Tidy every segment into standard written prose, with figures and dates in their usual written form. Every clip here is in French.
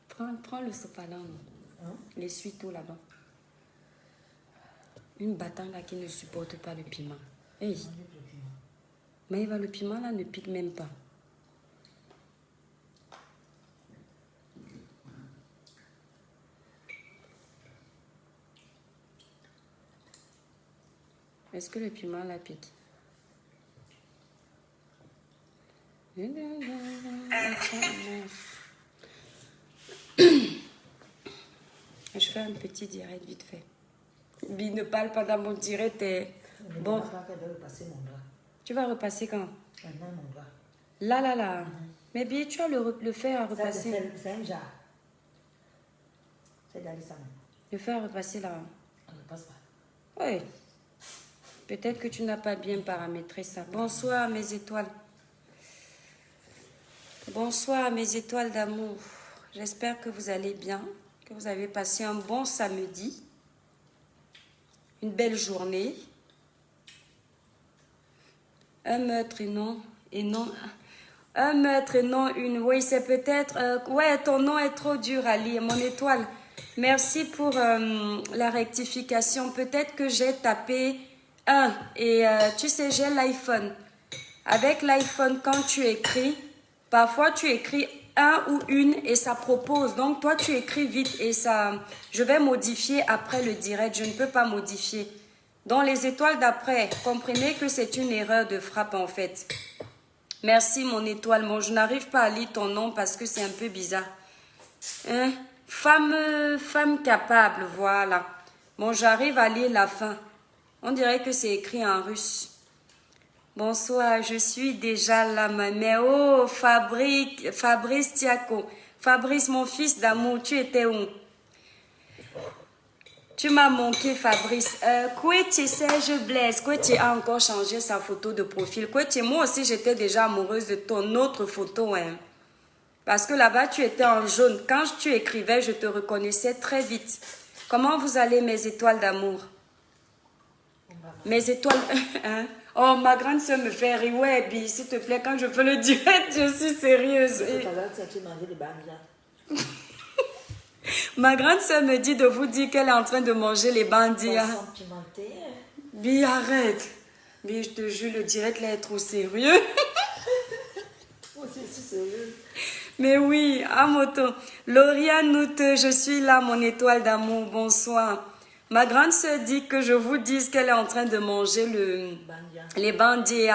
Prends le sopalin. Hein? L'essuie-tout là-bas. Une battante là qui ne supporte pas le piment. Hey. Mais le piment là ne pique même pas. Est-ce que le piment là pique? Je fais un petit direct vite fait. Bi ne parle pas dans mon direct. Bon. Tu vas repasser quand? Là. Mais bien, tu as le fer à repasser. C'est un jar. C'est d'aller ça. Le fer à repasser là. On ne passe pas. Oui. Peut-être que tu n'as pas bien paramétré ça. Bonsoir mes étoiles. Bonsoir mes étoiles d'amour. J'espère que vous allez bien, que vous avez passé un bon samedi, une belle journée. Un meurtre et non un meurtre et non une. Oui, c'est peut-être. Ouais, ton nom est trop dur à lire, mon étoile. Merci pour la rectification. Peut-être que j'ai tapé 1 et tu sais, j'ai l'iPhone. Avec l'iPhone, quand tu écris, parfois tu écris 1 ou une et ça propose. Donc toi, tu écris vite et ça. Je vais modifier après le direct. Je ne peux pas modifier. Dans les étoiles d'après, comprenez que c'est une erreur de frappe en fait. Merci mon étoile. Bon, je n'arrive pas à lire ton nom parce que c'est un peu bizarre. Hein? Femme capable, voilà. Bon, j'arrive à lire la fin. On dirait que c'est écrit en russe. Bonsoir, je suis déjà là, mais oh, Fabrice Tiako. Fabrice, mon fils d'amour, tu étais où? Tu m'as manqué, Fabrice. Kouetie Serge Blaise. Kouetie a encore changé sa photo de profil. Kouetie, moi aussi, j'étais déjà amoureuse de ton autre photo. Hein. Parce que là-bas, tu étais en jaune. Quand tu écrivais, je te reconnaissais très vite. Comment vous allez, mes étoiles d'amour? Mes étoiles... hein? Oh, ma grande soeur me fait rire. Ouais, Bi, s'il te plaît, quand je fais le direct, je suis sérieuse. Ma grande soeur me dit de vous dire qu'elle est en train de manger les bandits. Bi, arrête. Bi, je te jure, le direct là est trop sérieux. Moi aussi, je suis sérieuse. Mais oui, à moto. Lauriane Noute, je suis là, mon étoile d'amour. Bonsoir. Ma grande soeur dit que je vous dise qu'elle est en train de manger les bandits.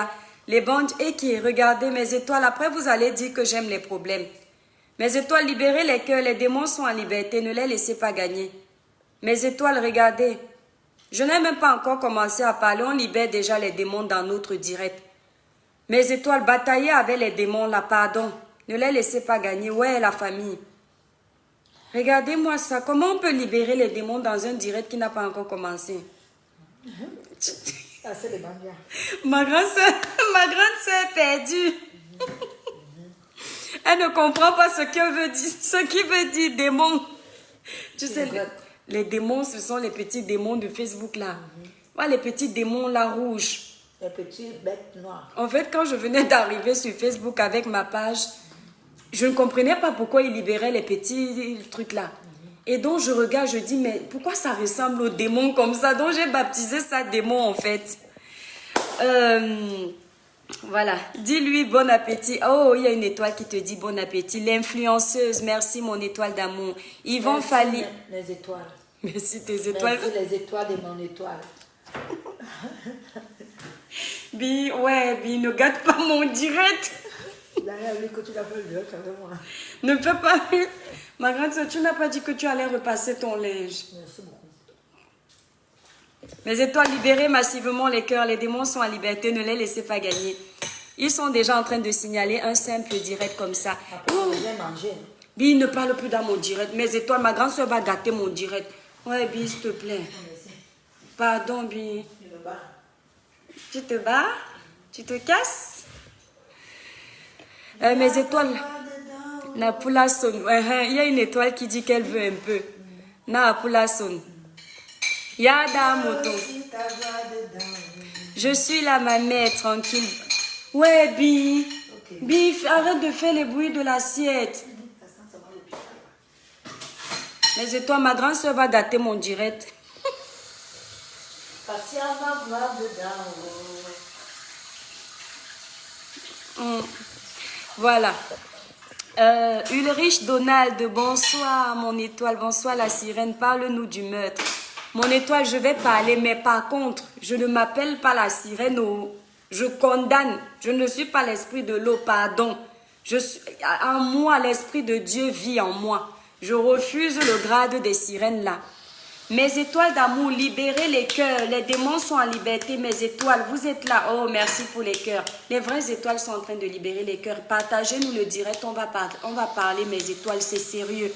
Les bandits. Et qui, regardez mes étoiles. Après, vous allez dire que j'aime les problèmes. Mes étoiles, libérez les cœurs. Les démons sont en liberté. Ne les laissez pas gagner. Mes étoiles, regardez. Je n'ai même pas encore commencé à parler. On libère déjà les démons dans notre direct. Mes étoiles, bataillez avec les démons là, pardon. Ne les laissez pas gagner. Ouais, la famille. Regardez-moi ça. Comment on peut libérer les démons dans un direct qui n'a pas encore commencé? Ah, c'est les bandias. Ma grande soeur est perdue. Elle ne comprend pas ce qui veut dire démon. Tu sais, les démons, ce sont les petits démons de Facebook là. Ouais, les petits démons là rouges. Les petits bêtes noires. En fait, quand je venais d'arriver sur Facebook avec ma page, je ne comprenais pas pourquoi ils libéraient les petits trucs là. Et donc je regarde, je dis, mais pourquoi ça ressemble aux démons comme ça? Donc j'ai baptisé ça démon en fait. Voilà. Dis-lui bon appétit. Oh, il y a une étoile qui te dit bon appétit. L'influenceuse, merci mon étoile d'amour. Yvon Fali. Les étoiles. Merci tes étoiles. Merci les étoiles de mon étoile. Bi, ne gâte pas mon direct. D'ailleurs, lui, que tu l'appelles direct avec moi. Ne fais pas. Ma grande soeur, tu n'as pas dit que tu allais repasser ton linge. Merci beaucoup. Mes étoiles, libérez massivement les cœurs. Les démons sont en liberté. Ne les laissez pas gagner. Ils sont déjà en train de signaler un simple direct comme ça. Après, je vais manger. Bi, ne parle plus dans mon direct. Mes étoiles, ma grande soeur va gâter mon direct. Ouais, Bi, s'il te plaît. Pardon, Bi. Je me bats. Tu te bats? Tu te casses? Mes étoiles. Napula son. Il y a une étoile qui dit qu'elle veut un peu. Napula son. Yada moto. Je suis là, ma mère, tranquille. Ouais, Bi. Ok. Bif, arrête de faire les bruits de l'assiette. Mais c'est toi, ma grande soeur va dater mon direct. Voilà. Ulrich Donald, bonsoir mon étoile, bonsoir la sirène, parle-nous du meurtre. Mon étoile, je vais parler, mais par contre, je ne m'appelle pas la sirène, je condamne, je ne suis pas l'esprit de l'eau, pardon. En moi, l'esprit de Dieu vit en moi. Je refuse le grade des sirènes là. Mes étoiles d'amour, libérez les cœurs. Les démons sont en liberté. Mes étoiles, vous êtes là. Oh, merci pour les cœurs. Les vraies étoiles sont en train de libérer les cœurs. Partagez-nous le direct. On va parler, mes étoiles. C'est sérieux.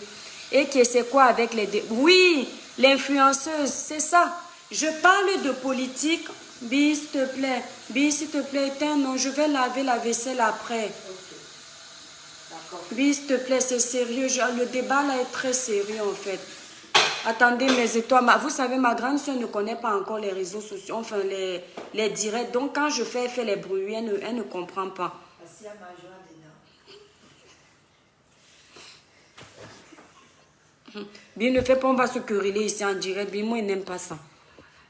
Et c'est quoi avec les démons? Oui, l'influenceuse, c'est ça. Je parle de politique. Bi, s'il te plaît. Bi, s'il te plaît, éteins. Non, je vais laver la vaisselle après. Bi, s'il te plaît, c'est sérieux. Le débat là est très sérieux en fait. Attendez, mes étoiles, vous savez, ma grande soeur ne connaît pas encore les réseaux sociaux, enfin les directs. Donc, quand je fais les bruits, elle ne comprend pas. Bien, ne fais pas, on va se quereller ici en direct. Bien, moi, il n'aime pas ça.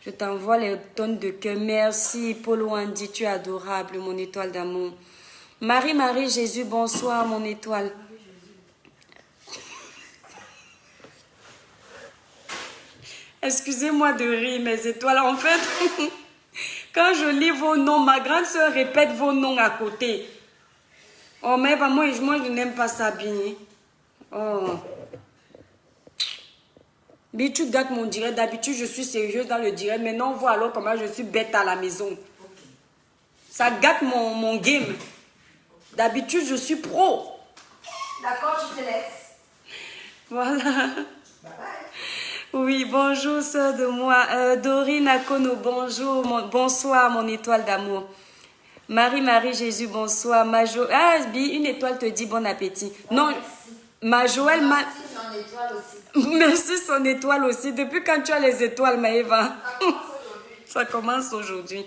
Je t'envoie les tonnes de cœur. Merci, Polo Andy, tu es adorable, mon étoile d'amour. Marie, Jésus, bonsoir, mon étoile. Excusez-moi de rire, mes étoiles. En fait, quand je lis vos noms, ma grande soeur répète vos noms à côté. Oh, mais moi je n'aime pas ça bien. Oh. Mais tu gâtes mon direct. D'habitude, je suis sérieuse dans le direct. Maintenant, on voit alors comment je suis bête à la maison. Ça gâte mon game. D'habitude, je suis pro. D'accord, je te laisse. Voilà. Bye bye. Oui, bonjour, sœur de moi. Dorine Akono, bonjour. Bonsoir, mon étoile d'amour. Marie, Jésus, bonsoir. Une étoile te dit bon appétit. Non, merci. Joël, merci son étoile aussi. Merci son étoile aussi. Depuis quand tu as les étoiles, Maëva? Ça commence aujourd'hui.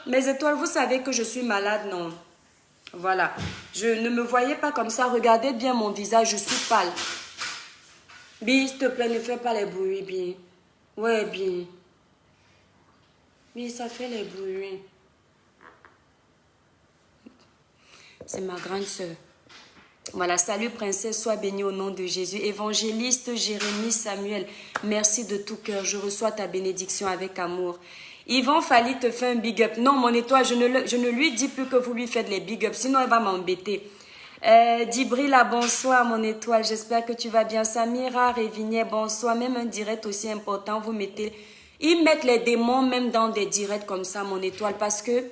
Mes étoiles, vous savez que je suis malade, non? Voilà. Je ne me voyais pas comme ça. Regardez bien mon visage, je suis pâle. Bi, s'il te plaît, ne fais pas les bruits, Bi. Ouais, Bi. Bi, ça fait les bruits. C'est ma grande soeur. Voilà, salut princesse, sois bénie au nom de Jésus. Évangéliste Jérémie Samuel, merci de tout cœur. Je reçois ta bénédiction avec amour. Yvon Fali te fait un big up. Non, mon étoile, je ne lui dis plus que vous lui faites les big up, sinon elle va m'embêter. Dibrila, bonsoir mon étoile, j'espère que tu vas bien. Samira Révignet, bonsoir. Même un direct aussi important, ils mettent les démons même dans des directs comme ça, mon étoile, parce que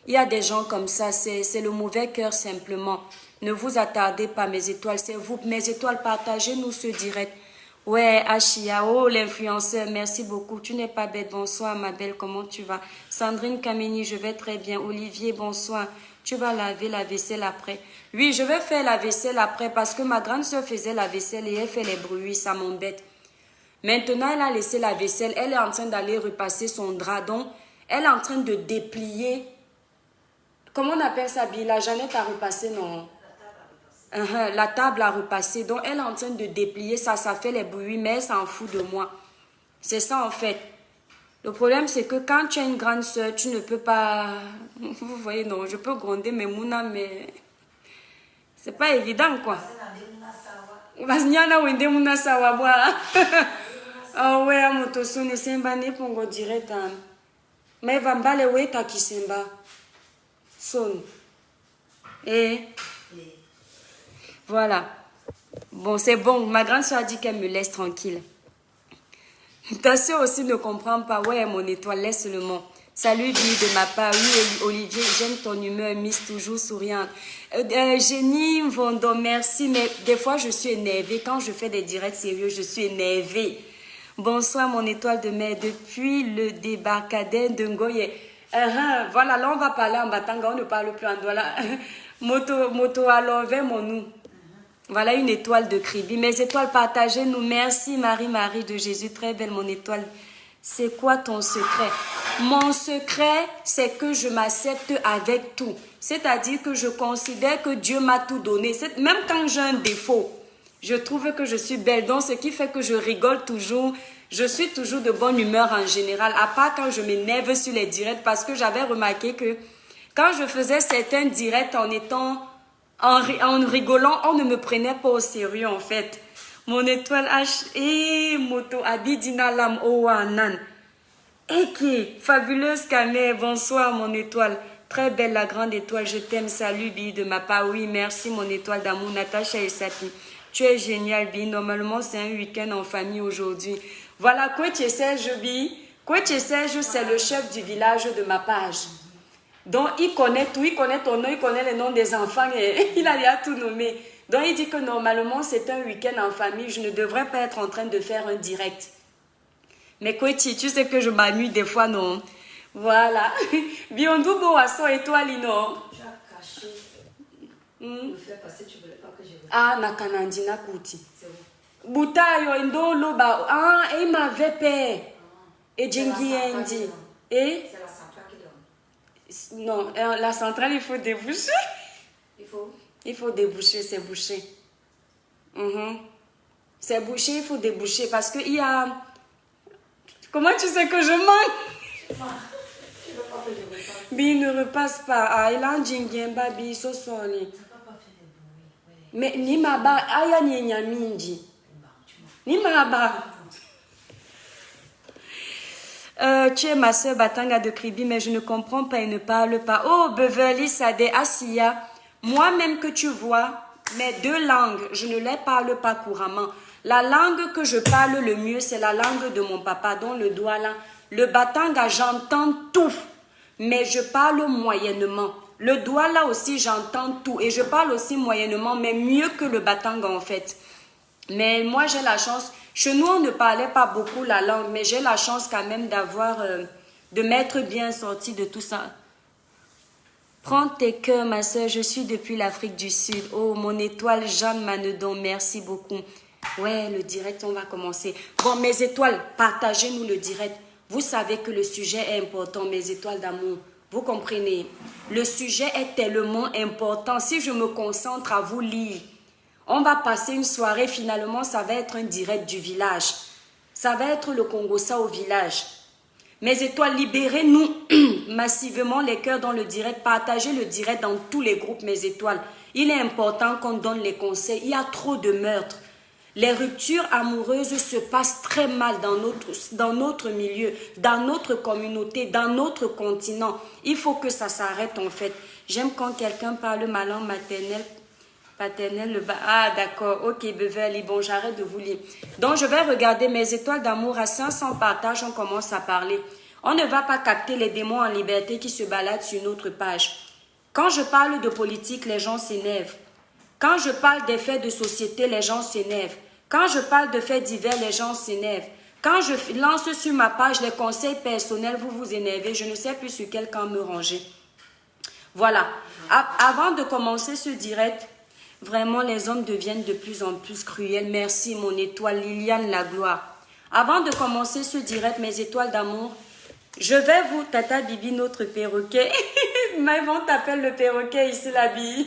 il y a des gens comme ça, c'est le mauvais cœur simplement. Ne vous attardez pas, mes étoiles, c'est vous. Mes étoiles, partagez-nous ce direct. Ouais, Achia, oh l'influenceur, merci beaucoup. Tu n'es pas bête, bonsoir ma belle, comment tu vas? Sandrine Kameni, je vais très bien. Olivier, bonsoir. Tu vas laver la vaisselle après? Oui, je vais faire la vaisselle après parce que ma grande soeur faisait la vaisselle et elle fait les bruits, ça m'embête. Maintenant, elle a laissé la vaisselle, elle est en train d'aller repasser son drap, donc elle est en train de déplier. Comment on appelle ça, Bila? Jeannette a repassé, non? La table a repassé, donc elle est en train de déplier ça, ça fait les bruits, mais elle s'en fout de moi. C'est ça en fait. Le problème c'est que quand tu as une grande soeur, tu ne peux pas... Vous voyez, non, je peux gronder mes mounas, mais c'est pas évident quoi. Ah ouais, motosone semba ne pongo direct. Mais va mbale weta kisemba. Son. Et voilà. Bon, c'est bon. Ma grande soeur a dit qu'elle me laisse tranquille. Ta soeur aussi ne comprend pas. Ouais, mon étoile, laisse-le moi. Salut, lui, de ma part. Oui, Olivier, j'aime ton humeur, Miss, toujours souriante. Génie, Vondon, merci. Mais des fois, je suis énervée. Quand je fais des directs sérieux, je suis énervée. Bonsoir, mon étoile de mer. Depuis le débarcadère de Ngoye. Voilà, là, on va parler en Batanga. On ne parle plus en Douala. Moto alors, vers mon nous. Voilà une étoile de Kribi. Mes étoiles, partagez-nous. Merci Marie de Jésus. Très belle mon étoile. C'est quoi ton secret? Mon secret, c'est que je m'accepte avec tout. C'est-à-dire que je considère que Dieu m'a tout donné. Même quand j'ai un défaut, je trouve que je suis belle. Donc, ce qui fait que je rigole toujours. Je suis toujours de bonne humeur en général. À part quand je m'énerve sur les directs. Parce que j'avais remarqué que quand je faisais certains directs en rigolant, on ne me prenait pas au sérieux en fait. Mon étoile H et moto Abidina Lam Owanan. Eki, fabuleuse Kamé, bonsoir mon étoile. Très belle la grande étoile, je t'aime, salut Bi de ma part. Oui, merci mon étoile d'amour, Natacha et Sapi. Tu es génial Bi, normalement c'est un week-end en famille aujourd'hui. Voilà, Kouetche Serge Bi. Kouetche Serge, c'est le chef du village de ma page. Donc il connaît tout, il connaît ton nom, il connaît les noms des enfants et il a déjà tout nommé. Donc il dit que normalement c'est un week-end en famille, je ne devrais pas être en train de faire un direct. Mais Kouetche, tu sais que je m'amuse des fois, non? Voilà. Biondou Boasso et toi, Lino. Tu as caché le fait parce que tu ne voulais pas que je regarde. Ah, Nakanandina Kouti. C'est bon. Boutayo, Indolo, ah, il m'avait peur. Et Djengi Endi. Et? C'est la centrale qui donne. Non, la centrale, il faut déboucher. Il faut. Il faut déboucher, c'est bouché. C'est bouché, il faut déboucher parce qu'il y a... Comment tu sais que je manque? Tu veux pas que je repasse. Bi ne repasse pas. Ah, il a un djingiemba, bi, so soli. Tu n'as pas fait de bruit. Ouais. Mais ni maba, aya ni nyamindi. Ni maba. Tu es ma soeur Batanga de Kribi, mais je ne comprends pas et ne parle pas. Oh, Beverly Sade Asiya, moi-même que tu vois, mes deux langues, je ne les parle pas couramment. La langue que je parle le mieux, c'est la langue de mon papa, dont le doigt là. Le Batanga, j'entends tout, mais je parle moyennement. Le doigt là aussi, j'entends tout et je parle aussi moyennement, mais mieux que le Batanga en fait. Mais moi, j'ai la chance. Chez nous, on ne parlait pas beaucoup la langue, mais j'ai la chance quand même de m'être bien sortie de tout ça. Prends tes cœurs, ma soeur, je suis depuis l'Afrique du Sud. Oh, mon étoile, Jeanne Manedon, merci beaucoup. Ouais, le direct, on va commencer. Bon, mes étoiles, partagez-nous le direct. Vous savez que le sujet est important, mes étoiles d'amour. Vous comprenez? Le sujet est tellement important. Si je me concentre à vous lire, on va passer une soirée, finalement, ça va être un direct du village. Ça va être le Congossa au village. Mes étoiles, libérez-nous massivement les cœurs dans le direct. Partagez le direct dans tous les groupes, mes étoiles. Il est important qu'on donne les conseils. Il y a trop de meurtres. Les ruptures amoureuses se passent très mal dans notre milieu, dans notre communauté, dans notre continent. Il faut que ça s'arrête en fait. J'aime quand quelqu'un parle ma langue maternelle. Paternelle, ah d'accord, ok Beverly, bon j'arrête de vous lire. Donc je vais regarder mes étoiles d'amour à 500 partages, on commence à parler. On ne va pas capter les démons en liberté qui se baladent sur notre page. Quand je parle de politique, les gens s'énervent. Quand je parle des faits de société, les gens s'énervent. Quand je parle de faits divers, les gens s'énervent. Quand je lance sur ma page les conseils personnels, vous vous énervez, je ne sais plus sur quel camp me ranger. Voilà, avant de commencer ce direct, vraiment, les hommes deviennent de plus en plus cruels. Merci, mon étoile Liliane Lagloire. Avant de commencer ce direct, mes étoiles d'amour, je vais vous, Tata Bibi, notre perroquet. Maïvon t'appelle le perroquet ici, la bille.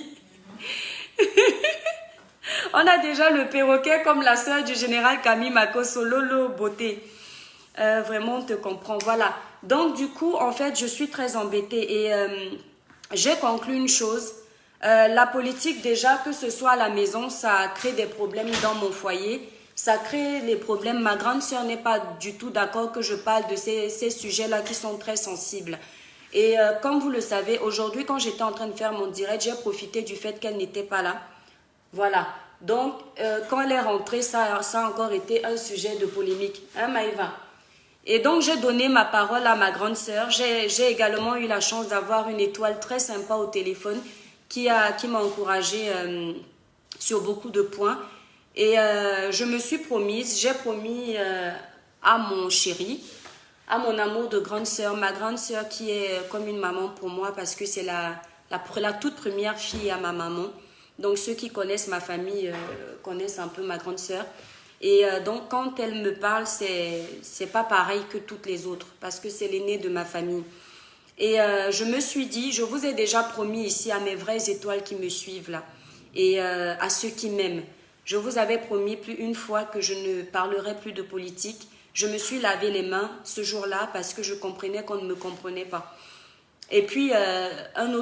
On a déjà le perroquet comme la sœur du général Camille Makoso, Lolo Beauté. Vraiment, on te comprend. Voilà. Donc, du coup, en fait, je suis très embêtée et j'ai conclu une chose. La politique, déjà, que ce soit à la maison, ça crée des problèmes dans mon foyer. Ça crée les problèmes. Ma grande sœur n'est pas du tout d'accord que je parle de ces sujets-là qui sont très sensibles. Et comme vous le savez, aujourd'hui, quand j'étais en train de faire mon direct, j'ai profité du fait qu'elle n'était pas là. Voilà. Donc, quand elle est rentrée, ça a encore été un sujet de polémique. Hein, Maïva? Et donc, j'ai donné ma parole à ma grande sœur. J'ai également eu la chance d'avoir une étoile très sympa au téléphone qui m'a encouragée sur beaucoup de points. Et je me suis promise, j'ai promis à mon chéri, à mon amour de grande sœur, ma grande sœur qui est comme une maman pour moi parce que c'est la toute première fille à ma maman. Donc ceux qui connaissent ma famille connaissent un peu ma grande sœur. Et donc, quand elle me parle, c'est pas pareil que toutes les autres, parce que c'est l'aînée de ma famille. Et je me suis dit, je vous ai déjà promis ici à mes vraies étoiles qui me suivent là, et à ceux qui m'aiment. Je vous avais promis plus une fois que je ne parlerai plus de politique. Je me suis lavé les mains ce jour-là parce que je comprenais qu'on ne me comprenait pas. Et puis, un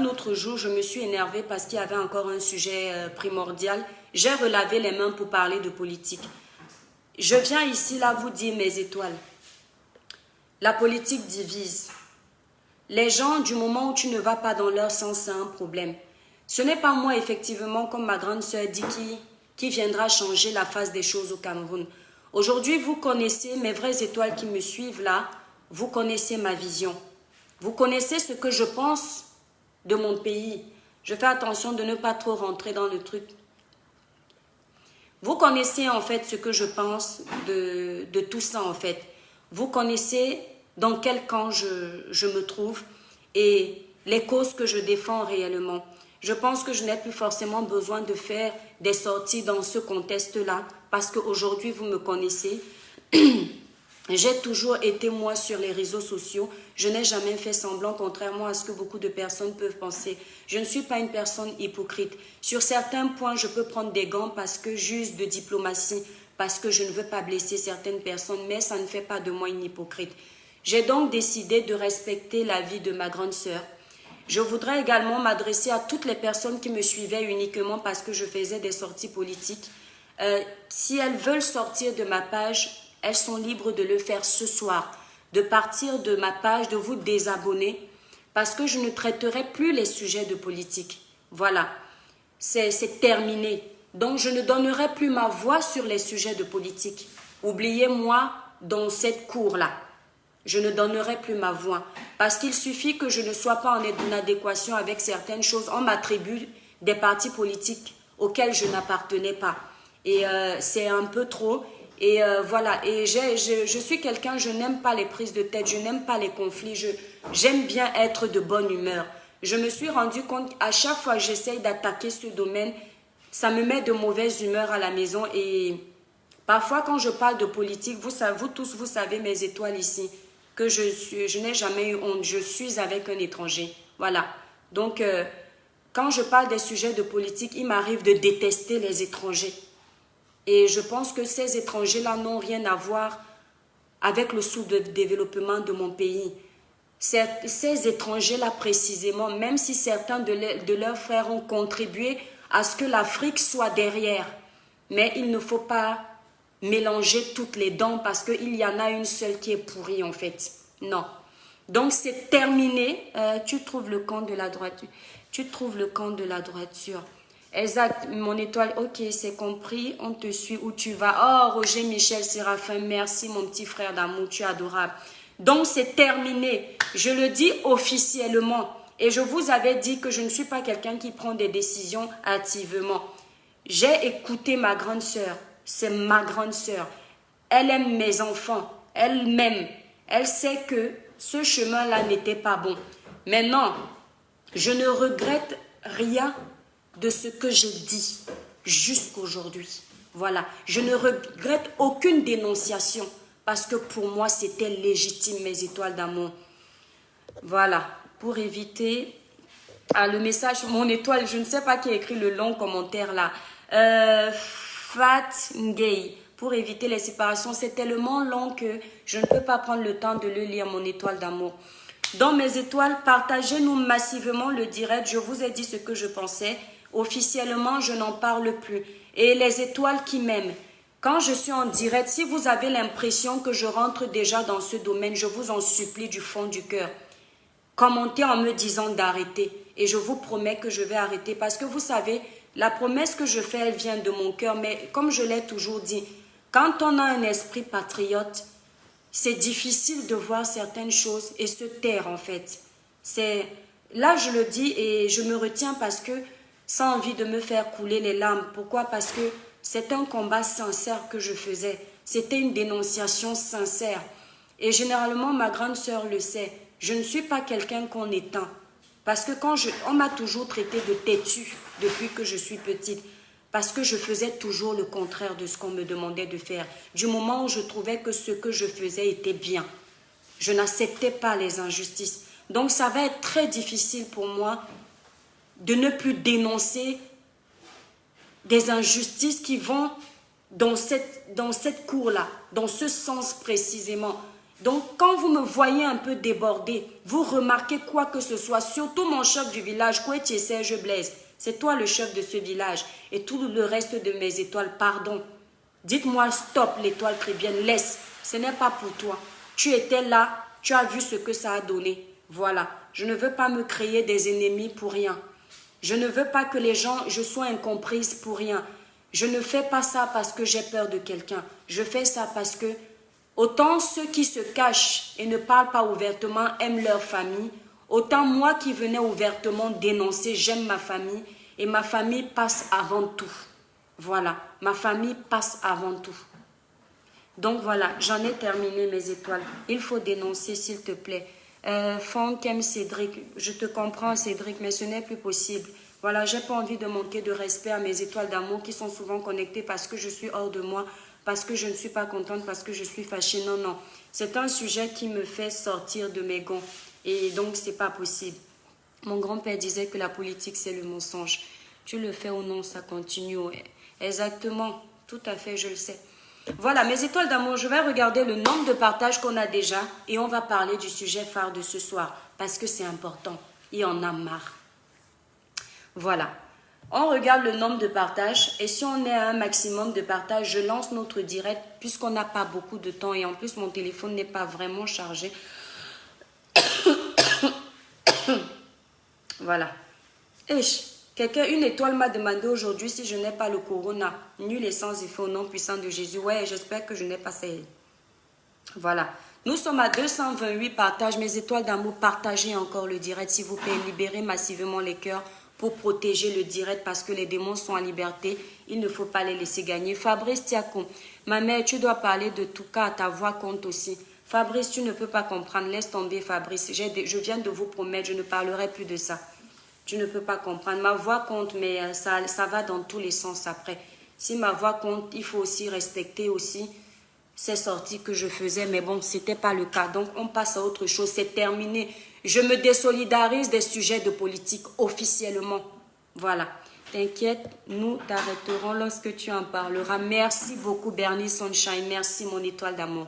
autre jour, je me suis énervée parce qu'il y avait encore un sujet primordial. J'ai relavé les mains pour parler de politique. Je viens ici, là, vous dire mes étoiles. La politique divise. Les gens, du moment où tu ne vas pas dans leur sens, c'est un problème. Ce n'est pas moi, effectivement, comme ma grande sœur dit, qui viendra changer la face des choses au Cameroun. Aujourd'hui, vous connaissez mes vraies étoiles qui me suivent là. Vous connaissez ma vision. Vous connaissez ce que je pense de mon pays. Je fais attention de ne pas trop rentrer dans le truc. Vous connaissez en fait ce que je pense de tout ça en fait. Vous connaissez dans quel camp je me trouve et les causes que je défends réellement. Je pense que je n'ai plus forcément besoin de faire des sorties dans ce contexte-là parce qu'aujourd'hui vous me connaissez. J'ai toujours été moi sur les réseaux sociaux. Je n'ai jamais fait semblant, contrairement à ce que beaucoup de personnes peuvent penser. Je ne suis pas une personne hypocrite. Sur certains points, je peux prendre des gants parce que j'use de diplomatie, parce que je ne veux pas blesser certaines personnes, mais ça ne fait pas de moi une hypocrite. J'ai donc décidé de respecter la vie de ma grande sœur. Je voudrais également m'adresser à toutes les personnes qui me suivaient uniquement parce que je faisais des sorties politiques. Si elles veulent sortir de ma page, elles sont libres de le faire ce soir, de partir de ma page, de vous désabonner, parce que je ne traiterai plus les sujets de politique. Voilà, c'est terminé. Donc, je ne donnerai plus ma voix sur les sujets de politique. Oubliez-moi dans cette cour-là. Je ne donnerai plus ma voix, parce qu'il suffit que je ne sois pas en adéquation avec certaines choses. On m'attribue des partis politiques auxquels je n'appartenais pas. Et c'est un peu trop. Et voilà, et je suis quelqu'un, je n'aime pas les prises de tête, je n'aime pas les conflits, j'aime bien être de bonne humeur. Je me suis rendu compte, à chaque fois que j'essaye d'attaquer ce domaine, ça me met de mauvaise humeur à la maison. Et parfois, quand je parle de politique, vous tous, vous savez mes étoiles ici, que je n'ai jamais eu honte, je suis avec un étranger. Voilà, donc quand je parle des sujets de politique, il m'arrive de détester les étrangers. Et je pense que ces étrangers-là n'ont rien à voir avec le sous-développement de mon pays. Ces étrangers-là précisément, même si certains de leurs frères ont contribué à ce que l'Afrique soit derrière, mais il ne faut pas mélanger toutes les dents parce qu'il y en a une seule qui est pourrie en fait. Non. Donc c'est terminé. Tu trouves le camp de la droiture. Tu trouves le camp de la droiture. Exact, mon étoile, ok, c'est compris, on te suit où tu vas. Oh, Roger Michel Séraphin, merci mon petit frère d'amour, tu es adorable. Donc, c'est terminé. Je le dis officiellement. Et je vous avais dit que je ne suis pas quelqu'un qui prend des décisions hâtivement. J'ai écouté ma grande sœur. C'est ma grande sœur. Elle aime mes enfants. Elle m'aime. Elle sait que ce chemin-là n'était pas bon. Maintenant, je ne regrette rien de ce que j'ai dit jusqu'aujourd'hui. Voilà, je ne regrette aucune dénonciation parce que pour moi, c'était légitime, mes étoiles d'amour. Voilà, pour éviter le message, mon étoile, je ne sais pas qui a écrit le long commentaire là. Fat Ngay, pour éviter les séparations, c'est tellement long que je ne peux pas prendre le temps de le lire, mon étoile d'amour. Dans mes étoiles, partagez-nous massivement le direct. Je vous ai dit ce que je pensais. Officiellement, je n'en parle plus. Et les étoiles qui m'aiment, quand je suis en direct, si vous avez l'impression que je rentre déjà dans ce domaine, je vous en supplie du fond du cœur. Commentez en me disant d'arrêter. Et je vous promets que je vais arrêter. Parce que vous savez, la promesse que je fais, elle vient de mon cœur. Mais comme je l'ai toujours dit, quand on a un esprit patriote, c'est difficile de voir certaines choses et se taire en fait. Là, je le dis et je me retiens parce que sans envie de me faire couler les larmes. Pourquoi? Parce que c'est un combat sincère que je faisais. C'était une dénonciation sincère. Et généralement, ma grande sœur le sait. Je ne suis pas quelqu'un qu'on éteint. Parce que on m'a toujours traité de têtue depuis que je suis petite. parce que je faisais toujours le contraire de ce qu'on me demandait de faire. Du moment où je trouvais que ce que je faisais était bien, je n'acceptais pas les injustices. Donc ça va être très difficile pour moi de ne plus dénoncer des injustices qui vont dans cette cour-là, dans ce sens précisément. Donc, quand vous me voyez un peu débordé, vous remarquez quoi que ce soit, surtout mon chef du village, Kouetie Serge Blaise, c'est toi le chef de ce village, et tout le reste de mes étoiles, pardon. Dites-moi stop, l'étoile chrétienne, laisse, ce n'est pas pour toi. Tu étais là, tu as vu ce que ça a donné. Voilà, je ne veux pas me créer des ennemis pour rien. Je ne veux pas que les gens, je sois incomprise pour rien. Je ne fais pas ça parce que j'ai peur de quelqu'un. Je fais ça parce que autant ceux qui se cachent et ne parlent pas ouvertement aiment leur famille, autant moi qui venais ouvertement dénoncer, j'aime ma famille et ma famille passe avant tout. Voilà, ma famille passe avant tout. Donc voilà, j'en ai terminé mes étoiles. Il faut dénoncer s'il te plaît. Fonk aime Cédric, je te comprends Cédric, mais ce n'est plus possible. Voilà, j'ai pas envie de manquer de respect à mes étoiles d'amour qui sont souvent connectées parce que je suis hors de moi, parce que je ne suis pas contente, parce que je suis fâchée. Non, non, c'est un sujet qui me fait sortir de mes gonds et donc c'est pas possible. Mon grand-père disait que la politique c'est le mensonge. Tu le fais ou non, ça continue. Exactement, tout à fait, je le sais. Voilà, mes étoiles d'amour, je vais regarder le nombre de partages qu'on a déjà et on va parler du sujet phare de ce soir parce que c'est important. Il y en a marre. Voilà, on regarde le nombre de partages et si on est à un maximum de partages, je lance notre direct puisqu'on n'a pas beaucoup de temps et en plus mon téléphone n'est pas vraiment chargé. Voilà. Une étoile m'a demandé aujourd'hui si je n'ai pas le corona. Nul et sans effet au nom puissant de Jésus. Ouais, j'espère que je n'ai pas ça. Voilà. Nous sommes à 228 partages. Mes étoiles d'amour, partagez encore le direct, s'il vous plaît. Libérez massivement les cœurs pour protéger le direct parce que les démons sont en liberté. Il ne faut pas les laisser gagner. Fabrice Tiako, ma mère, tu dois parler de tout cas. Ta voix compte aussi. Fabrice, tu ne peux pas comprendre. Laisse tomber, Fabrice. Je viens de vous promettre, je ne parlerai plus de ça. Tu ne peux pas comprendre. Ma voix compte, mais ça va dans tous les sens après. Si ma voix compte, il faut aussi respecter aussi ces sorties que je faisais. Mais bon, ce n'était pas le cas. Donc, on passe à autre chose. C'est terminé. Je me désolidarise des sujets de politique officiellement. Voilà. T'inquiète, nous t'arrêterons lorsque tu en parleras. Merci beaucoup, Bernie Sunshine. Merci, mon étoile d'amour.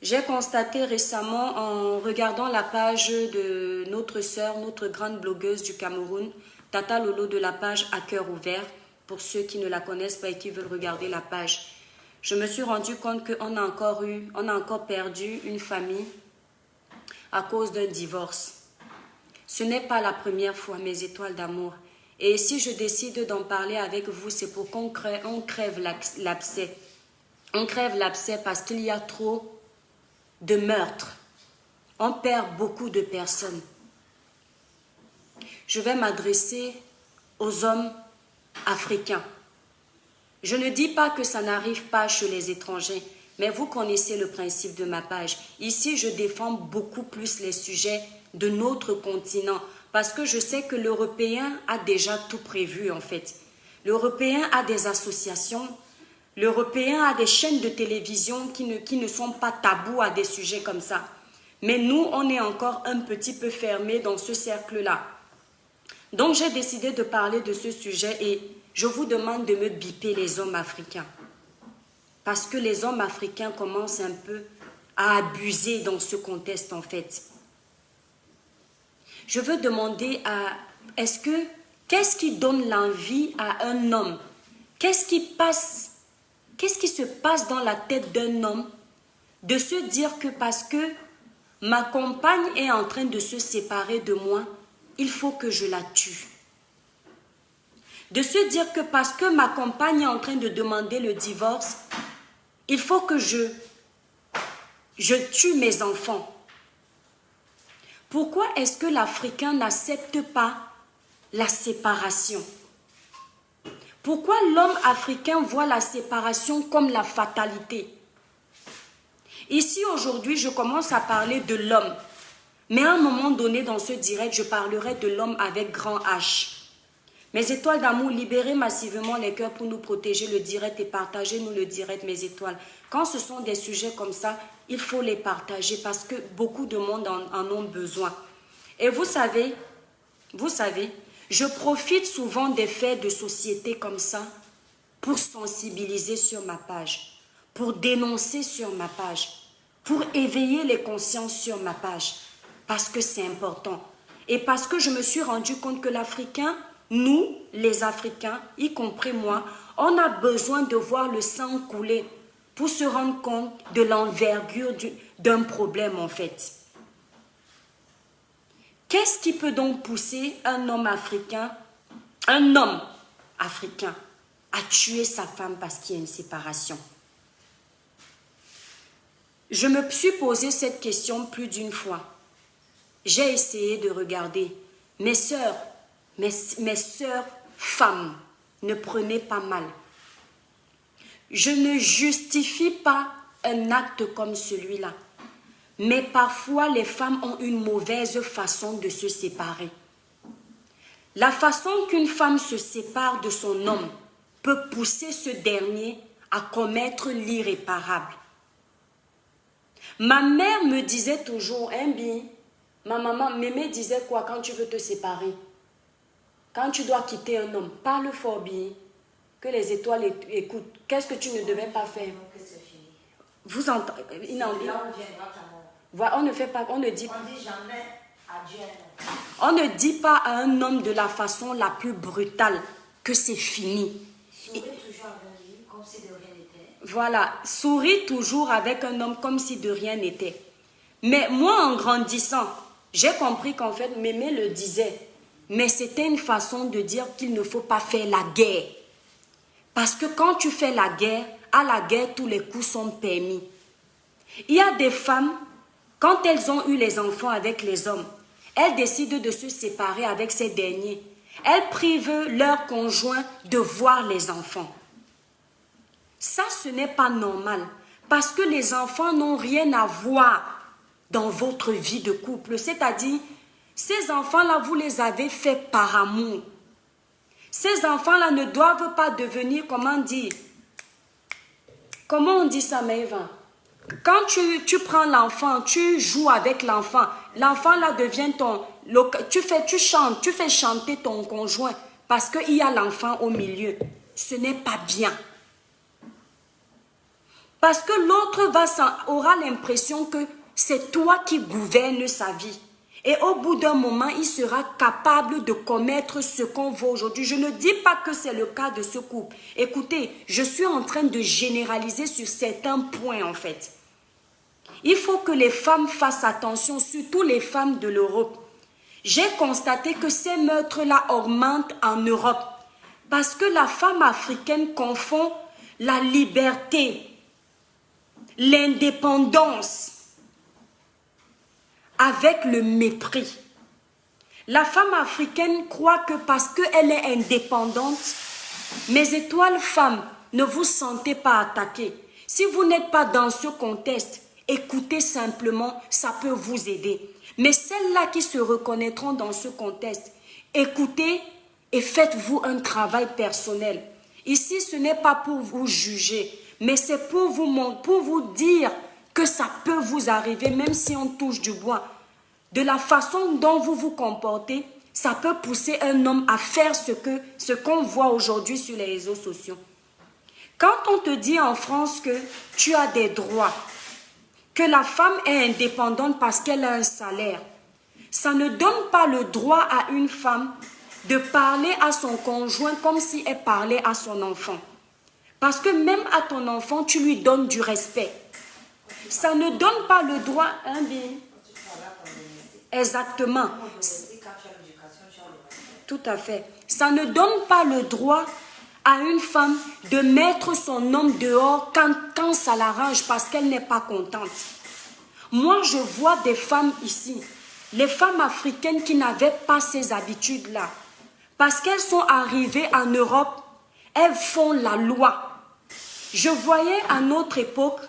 J'ai constaté récemment en regardant la page de notre sœur, notre grande blogueuse du Cameroun, Tata Lolo de la page À Cœur Ouvert, pour ceux qui ne la connaissent pas et qui veulent regarder la page. Je me suis rendu compte qu'on a encore perdu une famille à cause d'un divorce. Ce n'est pas la première fois, mes étoiles d'amour. Et si je décide d'en parler avec vous, c'est pour qu'on crève l'abcès. On crève l'abcès parce qu'il y a trop de meurtres. On perd beaucoup de personnes. Je vais m'adresser aux hommes africains. Je ne dis pas que ça n'arrive pas chez les étrangers, mais vous connaissez le principe de ma page. Ici, je défends beaucoup plus les sujets de notre continent parce que je sais que l'Européen a déjà tout prévu en fait. L'Européen a des associations. L'Européen a des chaînes de télévision qui ne sont pas tabous à des sujets comme ça. Mais nous, on est encore un petit peu fermés dans ce cercle-là. Donc, j'ai décidé de parler de ce sujet et je vous demande de me biper les hommes africains. Parce que les hommes africains commencent un peu à abuser dans ce contexte, en fait. Je veux demander qu'est-ce qui donne l'envie à un homme? Qu'est-ce qui se passe dans la tête d'un homme de se dire que parce que ma compagne est en train de se séparer de moi, il faut que je la tue. De se dire que parce que ma compagne est en train de demander le divorce, il faut que je tue mes enfants. Pourquoi est-ce que l'Africain n'accepte pas la séparation? Pourquoi l'homme africain voit la séparation comme la fatalité? Ici, aujourd'hui, je commence à parler de l'homme. Mais à un moment donné, dans ce direct, je parlerai de l'homme avec grand H. Mes étoiles d'amour, libérez massivement les cœurs pour nous protéger le direct et partagez-nous le direct, mes étoiles. Quand ce sont des sujets comme ça, il faut les partager parce que beaucoup de monde en ont besoin. Et vous savez, je profite souvent des faits de société comme ça pour sensibiliser sur ma page, pour dénoncer sur ma page, pour éveiller les consciences sur ma page, parce que c'est important. Et parce que je me suis rendu compte que l'Africain, nous, les Africains, y compris moi, on a besoin de voir le sang couler pour se rendre compte de l'envergure d'un problème en fait. Qu'est-ce qui peut donc pousser un homme africain à tuer sa femme parce qu'il y a une séparation? Je me suis posé cette question plus d'une fois. J'ai essayé de regarder. Mes sœurs femmes, ne prenez pas mal. Je ne justifie pas un acte comme celui-là. Mais parfois, les femmes ont une mauvaise façon de se séparer. La façon qu'une femme se sépare de son homme peut pousser ce dernier à commettre l'irréparable. Ma mère me disait toujours, ma maman, mémé disait quoi quand tu veux te séparer? Quand tu dois quitter un homme, parle fort bien, que les étoiles écoutent. Qu'est-ce que tu ne devais pas faire? Vous entendez? On ne fait pas, on ne dit pas. On dit jamais adieu. On ne dit pas à un homme de la façon la plus brutale que c'est fini. Souris toujours avec lui comme si de rien n'était. Voilà, souris toujours avec un homme comme si de rien n'était. Mais moi, en grandissant, j'ai compris qu'en fait, mémé le disait. Mais c'était une façon de dire qu'il ne faut pas faire la guerre. Parce que quand tu fais la guerre, à la guerre, tous les coups sont permis. Il y a des femmes, quand elles ont eu les enfants avec les hommes, elles décident de se séparer avec ces derniers. Elles privent leur conjoint de voir les enfants. Ça, ce n'est pas normal. Parce que les enfants n'ont rien à voir dans votre vie de couple. C'est-à-dire, ces enfants-là, vous les avez faits par amour. Ces enfants-là ne doivent pas devenir, comment on dit ça, Maëva? Quand tu prends l'enfant, tu joues avec l'enfant, l'enfant-là devient tu fais chanter ton conjoint parce qu'il y a l'enfant au milieu. Ce n'est pas bien. Parce que l'autre aura l'impression que c'est toi qui gouvernes sa vie. Et au bout d'un moment, il sera capable de commettre ce qu'on voit aujourd'hui. Je ne dis pas que c'est le cas de ce couple. Écoutez, je suis en train de généraliser sur certains points en fait. Il faut que les femmes fassent attention, surtout les femmes de l'Europe. J'ai constaté que ces meurtres-là augmentent en Europe. Parce que la femme africaine confond la liberté, l'indépendance avec le mépris. La femme africaine croit que parce qu'elle est indépendante, mes étoiles femmes, ne vous sentez pas attaquées. Si vous n'êtes pas dans ce contexte, écoutez simplement, ça peut vous aider. Mais celles-là qui se reconnaîtront dans ce contexte, écoutez et faites-vous un travail personnel. Ici, ce n'est pas pour vous juger, mais c'est pour vous dire que ça peut vous arriver, même si on touche du bois. De la façon dont vous vous comportez, ça peut pousser un homme à faire ce qu'on voit aujourd'hui sur les réseaux sociaux. Quand on te dit en France que tu as des droits, que la femme est indépendante parce qu'elle a un salaire, ça ne donne pas le droit à une femme de parler à son conjoint comme si elle parlait à son enfant. Parce que même à ton enfant, tu lui donnes du respect. Ça ne donne pas le droit, exactement. Tout à fait. Ça ne donne pas le droit à une femme de mettre son homme dehors quand ça l'arrange parce qu'elle n'est pas contente. Moi, je vois des femmes ici, les femmes africaines qui n'avaient pas ces habitudes-là. Parce qu'elles sont arrivées en Europe, elles font la loi. Je voyais à notre époque,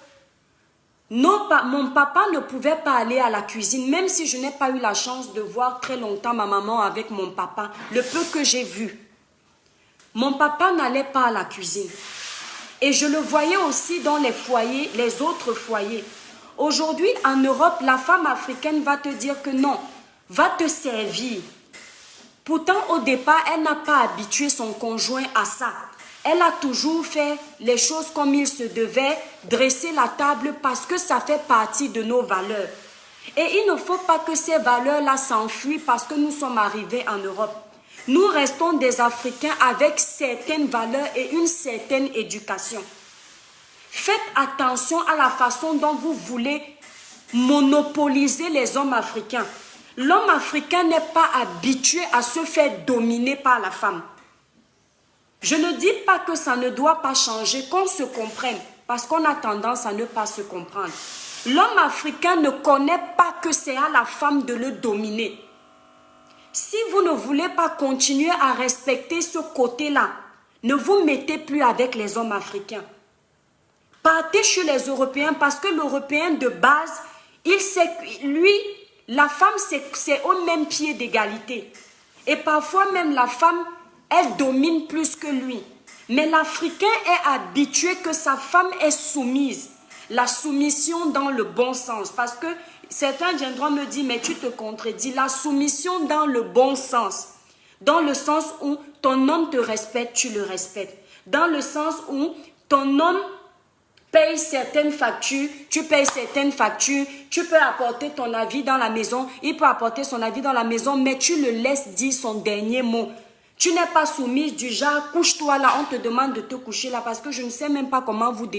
mon papa ne pouvait pas aller à la cuisine, même si je n'ai pas eu la chance de voir très longtemps ma maman avec mon papa, le peu que j'ai vu. Mon papa n'allait pas à la cuisine. Et je le voyais aussi dans les foyers, les autres foyers. Aujourd'hui, en Europe, la femme africaine va te dire que non, va te servir. Pourtant, au départ, elle n'a pas habitué son conjoint à ça. Elle a toujours fait les choses comme il se devait, dresser la table parce que ça fait partie de nos valeurs. Et il ne faut pas que ces valeurs-là s'enfuient parce que nous sommes arrivés en Europe. Nous restons des Africains avec certaines valeurs et une certaine éducation. Faites attention à la façon dont vous voulez monopoliser les hommes africains. L'homme africain n'est pas habitué à se faire dominer par la femme. Je ne dis pas que ça ne doit pas changer, qu'on se comprenne, parce qu'on a tendance à ne pas se comprendre. L'homme africain ne connaît pas que c'est à la femme de le dominer. Si vous ne voulez pas continuer à respecter ce côté-là, ne vous mettez plus avec les hommes africains. Partez chez les Européens parce que l'Européen de base, il sait que lui, la femme, c'est au même pied d'égalité. Et parfois même la femme, elle domine plus que lui. Mais l'Africain est habitué que sa femme est soumise. La soumission dans le bon sens. Parce que certains viendront me dire, mais tu te contredis. La soumission dans le bon sens. Dans le sens où ton homme te respecte, tu le respectes. Dans le sens où ton homme paye certaines factures, tu payes certaines factures, tu peux apporter ton avis dans la maison, il peut apporter son avis dans la maison, mais tu le laisses dire son dernier mot. Tu n'es pas soumise du genre, couche-toi là, on te demande de te coucher là, parce que je ne sais même pas comment vous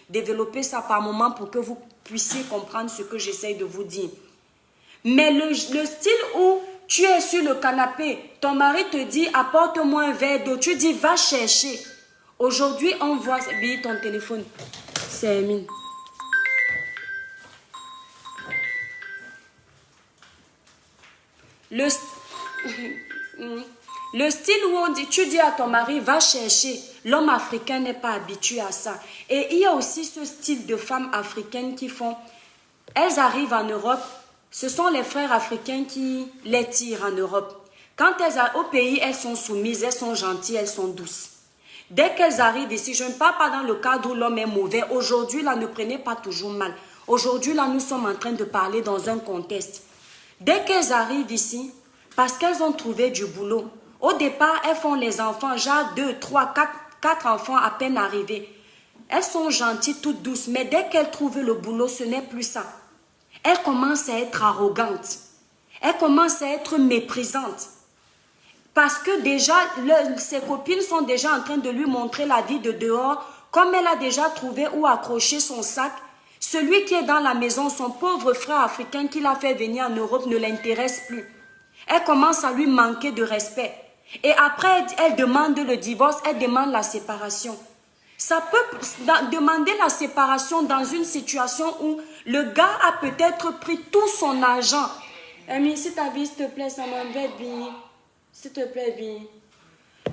développer ça par moment pour que vous puissiez comprendre ce que j'essaye de vous dire. Mais le style où tu es sur le canapé, ton mari te dit, apporte-moi un verre d'eau, tu dis, va chercher. Aujourd'hui, on voit, Billy, ton téléphone, c'est Emile. Le style où on dit, tu dis à ton mari, va chercher. L'homme africain n'est pas habitué à ça. Et il y a aussi ce style de femmes africaines qui font, elles arrivent en Europe, ce sont les frères africains qui les tirent en Europe. Quand elles arrivent au pays, elles sont soumises, elles sont gentilles, elles sont douces. Dès qu'elles arrivent ici, je ne parle pas dans le cadre où l'homme est mauvais. Aujourd'hui, là, ne prenez pas toujours mal. Aujourd'hui, là, nous sommes en train de parler dans un contexte. Dès qu'elles arrivent ici, parce qu'elles ont trouvé du boulot, au départ, elles font les enfants, genre 2, 3, 4 enfants à peine arrivés. Elles sont gentilles, toutes douces, mais dès qu'elles trouvent le boulot, ce n'est plus ça. Elles commencent à être arrogantes. Elles commencent à être méprisantes. Parce que déjà, ses copines sont déjà en train de lui montrer la vie de dehors. Comme elle a déjà trouvé où accrocher son sac, celui qui est dans la maison, son pauvre frère africain qui l'a fait venir en Europe ne l'intéresse plus. Elle commence à lui manquer de respect. Et après, elle demande le divorce, elle demande la séparation. Ça peut demander la séparation dans une situation où le gars a peut-être pris tout son argent. Amy, si ta vie, s'il te plaît, ça m'embête bien. S'il te plaît, bien.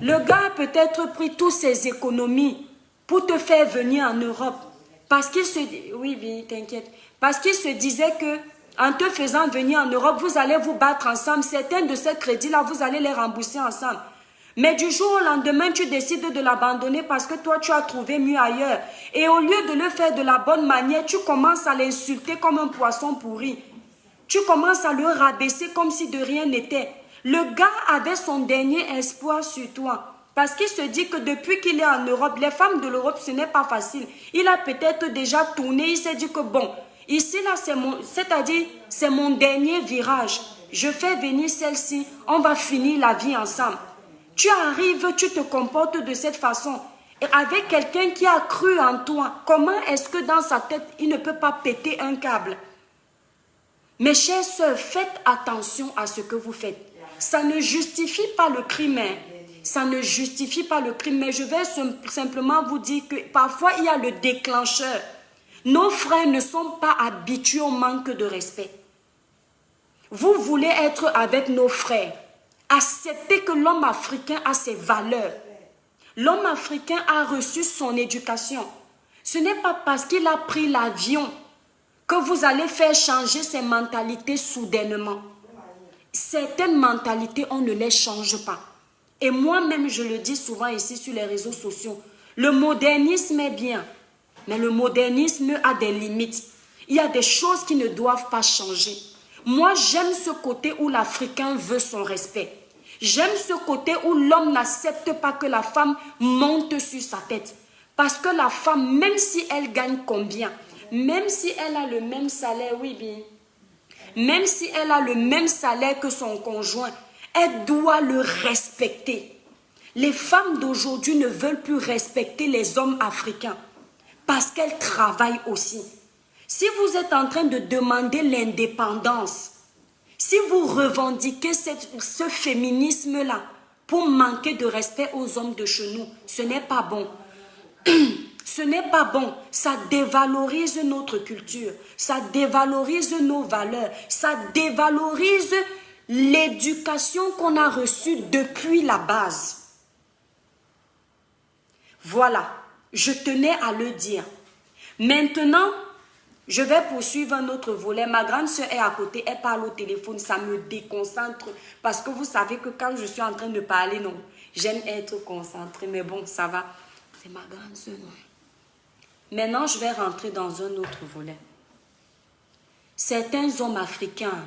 Le gars a peut-être pris toutes ses économies pour te faire venir en Europe. Parce qu'il se dit, oui, bien, t'inquiète. Parce qu'il se disait que en te faisant venir en Europe, vous allez vous battre ensemble. Certains de ces crédits-là, vous allez les rembourser ensemble. Mais du jour au lendemain, tu décides de l'abandonner parce que toi, tu as trouvé mieux ailleurs. Et au lieu de le faire de la bonne manière, tu commences à l'insulter comme un poisson pourri. Tu commences à le rabaisser comme si de rien n'était. Le gars avait son dernier espoir sur toi. Parce qu'il se dit que depuis qu'il est en Europe, les femmes de l'Europe, ce n'est pas facile. Il a peut-être déjà tourné, il s'est dit que bon, ici, là, c'est mon dernier virage. Je fais venir celle-ci, on va finir la vie ensemble. Tu arrives, tu te comportes de cette façon. Et avec quelqu'un qui a cru en toi, comment est-ce que dans sa tête, il ne peut pas péter un câble? Mes chères sœurs, faites attention à ce que vous faites. Ça ne justifie pas le crime. Ça ne justifie pas le crime. Mais je vais simplement vous dire que parfois, il y a le déclencheur. Nos frères ne sont pas habitués au manque de respect. Vous voulez être avec nos frères. Acceptez que l'homme africain a ses valeurs. L'homme africain a reçu son éducation. Ce n'est pas parce qu'il a pris l'avion que vous allez faire changer ses mentalités soudainement. Certaines mentalités, on ne les change pas. Et moi-même, je le dis souvent ici sur les réseaux sociaux. Le modernisme est bien, mais le modernisme a des limites. Il y a des choses qui ne doivent pas changer. Moi, j'aime ce côté où l'Africain veut son respect. J'aime ce côté où l'homme n'accepte pas que la femme monte sur sa tête. Parce que la femme, même si elle gagne combien, même si elle a le même salaire, oui bien, même si elle a le même salaire que son conjoint, elle doit le respecter. Les femmes d'aujourd'hui ne veulent plus respecter les hommes africains parce qu'elles travaillent aussi. Si vous êtes en train de demander l'indépendance, si vous revendiquez ce féminisme-là pour manquer de respect aux hommes de chez nous, ce n'est pas bon. Ce n'est pas bon. Ça dévalorise notre culture, ça dévalorise nos valeurs, ça dévalorise l'éducation qu'on a reçue depuis la base. Voilà, je tenais à le dire. Maintenant, je vais poursuivre un autre volet. Ma grande soeur est à côté, elle parle au téléphone, ça me déconcentre. Parce que vous savez que quand je suis en train de parler, non, j'aime être concentrée, mais bon, ça va. C'est ma grande soeur, non. Maintenant, je vais rentrer dans un autre volet. Certains hommes africains,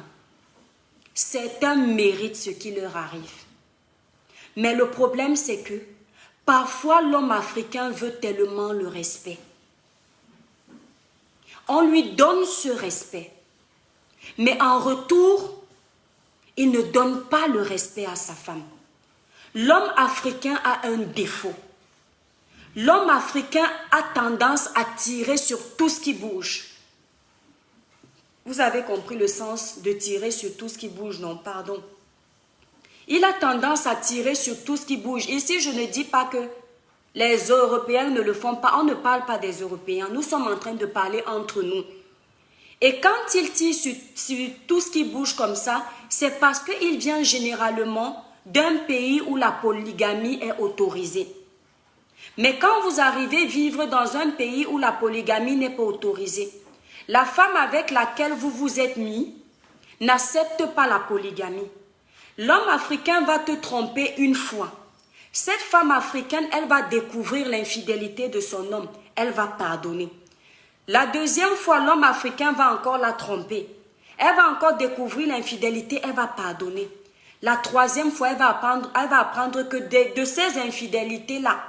certains méritent ce qui leur arrive. Mais le problème, c'est que parfois, l'homme africain veut tellement le respect. On lui donne ce respect. Mais en retour, il ne donne pas le respect à sa femme. L'homme africain a un défaut. L'homme africain a tendance à tirer sur tout ce qui bouge. Vous avez compris le sens de tirer sur tout ce qui bouge, non, pardon. Il a tendance à tirer sur tout ce qui bouge. Ici, je ne dis pas que les Européens ne le font pas. On ne parle pas des Européens. Nous sommes en train de parler entre nous. Et quand il tire sur tout ce qui bouge comme ça, c'est parce qu'il vient généralement d'un pays où la polygamie est autorisée. Mais quand vous arrivez vivre dans un pays où la polygamie n'est pas autorisée, la femme avec laquelle vous vous êtes mis n'accepte pas la polygamie. L'homme africain va te tromper une fois. Cette femme africaine, elle va découvrir l'infidélité de son homme. Elle va pardonner. La deuxième fois, l'homme africain va encore la tromper. Elle va encore découvrir l'infidélité, elle va pardonner. La troisième fois, elle va apprendre que de ces infidélités-là,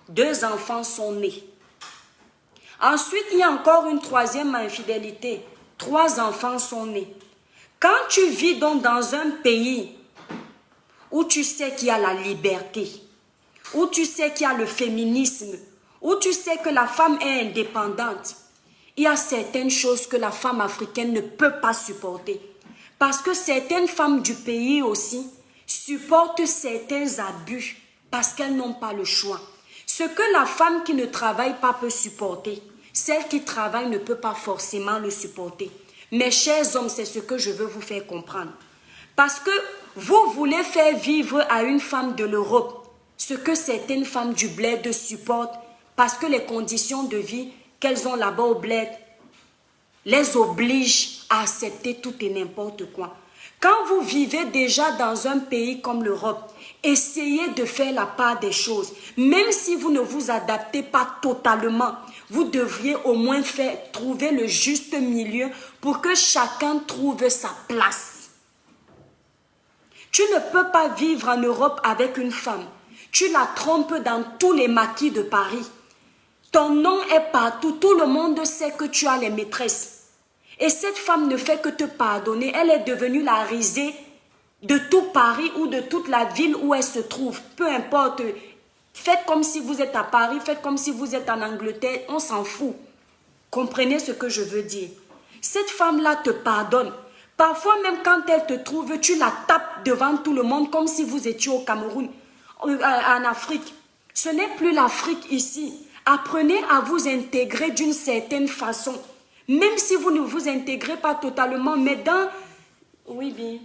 2 enfants sont nés. Ensuite, il y a encore une troisième infidélité. 3 enfants sont nés. Quand tu vis donc dans un pays où tu sais qu'il y a la liberté, où tu sais qu'il y a le féminisme, où tu sais que la femme est indépendante, il y a certaines choses que la femme africaine ne peut pas supporter. Parce que certaines femmes du pays aussi supportent certains abus parce qu'elles n'ont pas le choix. Ce que la femme qui ne travaille pas peut supporter, celle qui travaille ne peut pas forcément le supporter. Mes chers hommes, c'est ce que je veux vous faire comprendre. Parce que vous voulez faire vivre à une femme de l'Europe ce que certaines femmes du bled supportent parce que les conditions de vie qu'elles ont là-bas au bled les obligent à accepter tout et n'importe quoi. Quand vous vivez déjà dans un pays comme l'Europe, essayez de faire la part des choses. Même si vous ne vous adaptez pas totalement, vous devriez au moins trouver le juste milieu pour que chacun trouve sa place. Tu ne peux pas vivre en Europe avec une femme. Tu la trompes dans tous les maquis de Paris. Ton nom est partout. Tout le monde sait que tu as les maîtresses. Et cette femme ne fait que te pardonner. Elle est devenue la risée de tout Paris ou de toute la ville où elle se trouve. Peu importe. Faites comme si vous êtes à Paris, faites comme si vous êtes en Angleterre. On s'en fout. Comprenez ce que je veux dire. Cette femme-là te pardonne. Parfois même quand elle te trouve, tu la tapes devant tout le monde comme si vous étiez au Cameroun, en Afrique. Ce n'est plus l'Afrique ici. Apprenez à vous intégrer d'une certaine façon. Même si vous ne vous intégrez pas totalement, mais dans... Oui, bien.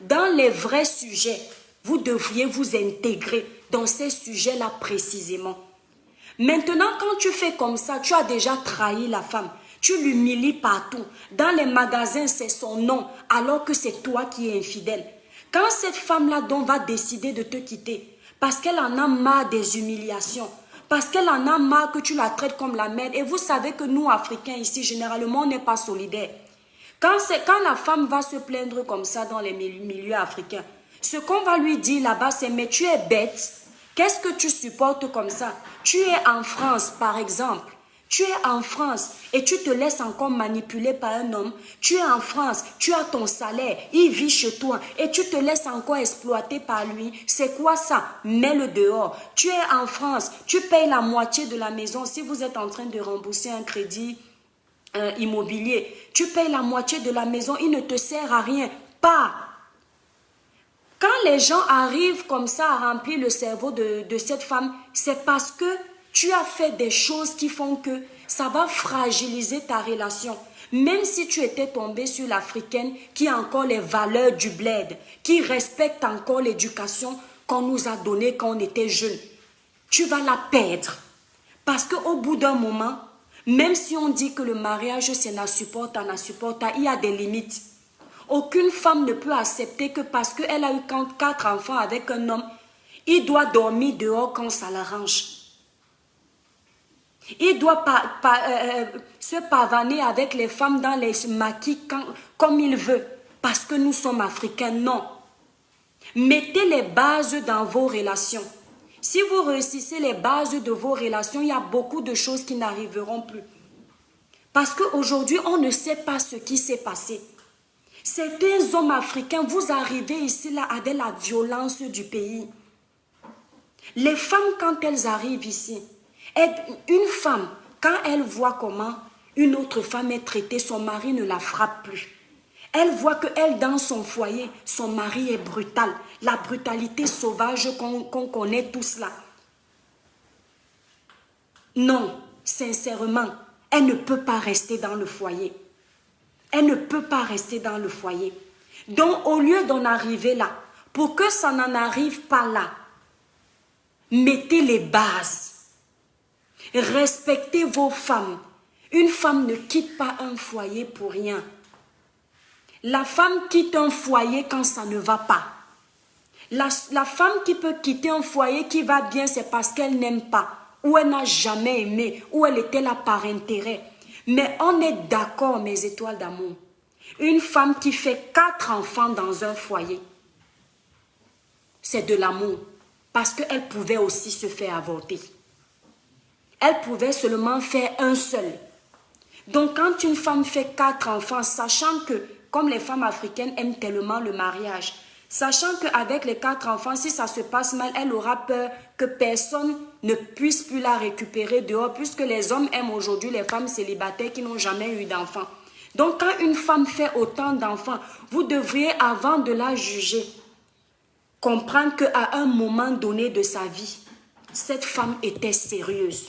Dans les vrais sujets, vous devriez vous intégrer dans ces sujets-là précisément. Maintenant, quand tu fais comme ça, tu as déjà trahi la femme. Tu l'humilies partout. Dans les magasins, c'est son nom, alors que c'est toi qui es infidèle. Quand cette femme-là donc va décider de te quitter, parce qu'elle en a marre des humiliations, parce qu'elle en a marre que tu la traites comme la merde, et vous savez que nous, Africains, ici, généralement, on n'est pas solidaires. Quand la femme va se plaindre comme ça dans les milieux africains, ce qu'on va lui dire là-bas, c'est « mais tu es bête, qu'est-ce que tu supportes comme ça? Tu es en France, par exemple. Tu es en France et tu te laisses encore manipuler par un homme. Tu es en France, tu as ton salaire, il vit chez toi et tu te laisses encore exploiter par lui. C'est quoi ça? Mets-le dehors. Tu es en France, tu payes la moitié de la maison. Si vous êtes en train de rembourser un crédit immobilier, tu payes la moitié de la maison, il ne te sert à rien. Pas. Quand les gens arrivent comme ça à remplir le cerveau de cette femme, c'est parce que tu as fait des choses qui font que ça va fragiliser ta relation. Même si tu étais tombé sur l'Africaine qui a encore les valeurs du bled, qui respecte encore l'éducation qu'on nous a donnée quand on était jeune, tu vas la perdre. Parce qu'au bout d'un moment, même si on dit que le mariage c'est la supporta, il y a des limites. Aucune femme ne peut accepter que parce qu'elle a eu 4 enfants avec un homme, il doit dormir dehors quand ça l'arrange. Il doit se pavaner avec les femmes dans les maquis comme il veut. Parce que nous sommes africains, non. Mettez les bases dans vos relations. Si vous réussissez les bases de vos relations, il y a beaucoup de choses qui n'arriveront plus. Parce qu'aujourd'hui, on ne sait pas ce qui s'est passé. Certains hommes africains, vous arrivez ici là avec la violence du pays. Les femmes, quand elles arrivent ici, une femme, quand elle voit comment une autre femme est traitée, son mari ne la frappe plus. Elle voit qu'elle, dans son foyer, son mari est brutal. La brutalité sauvage qu'on connaît tous là. Non, sincèrement, elle ne peut pas rester dans le foyer. Elle ne peut pas rester dans le foyer. Donc, au lieu d'en arriver là, pour que ça n'en arrive pas là, mettez les bases. Respectez vos femmes. Une femme ne quitte pas un foyer pour rien. La femme quitte un foyer quand ça ne va pas. La femme qui peut quitter un foyer qui va bien, c'est parce qu'elle n'aime pas, ou elle n'a jamais aimé, ou elle était là par intérêt. Mais on est d'accord, mes étoiles d'amour. Une femme qui fait 4 enfants dans un foyer, c'est de l'amour. Parce qu'elle pouvait aussi se faire avorter. Elle pouvait seulement faire un seul. Donc quand une femme fait 4 enfants, sachant que, comme les femmes africaines aiment tellement le mariage, sachant qu'avec les 4 enfants, si ça se passe mal, elle aura peur que personne ne puisse plus la récupérer dehors, puisque les hommes aiment aujourd'hui les femmes célibataires qui n'ont jamais eu d'enfants. Donc quand une femme fait autant d'enfants, vous devriez, avant de la juger, comprendre qu'à un moment donné de sa vie, cette femme était sérieuse.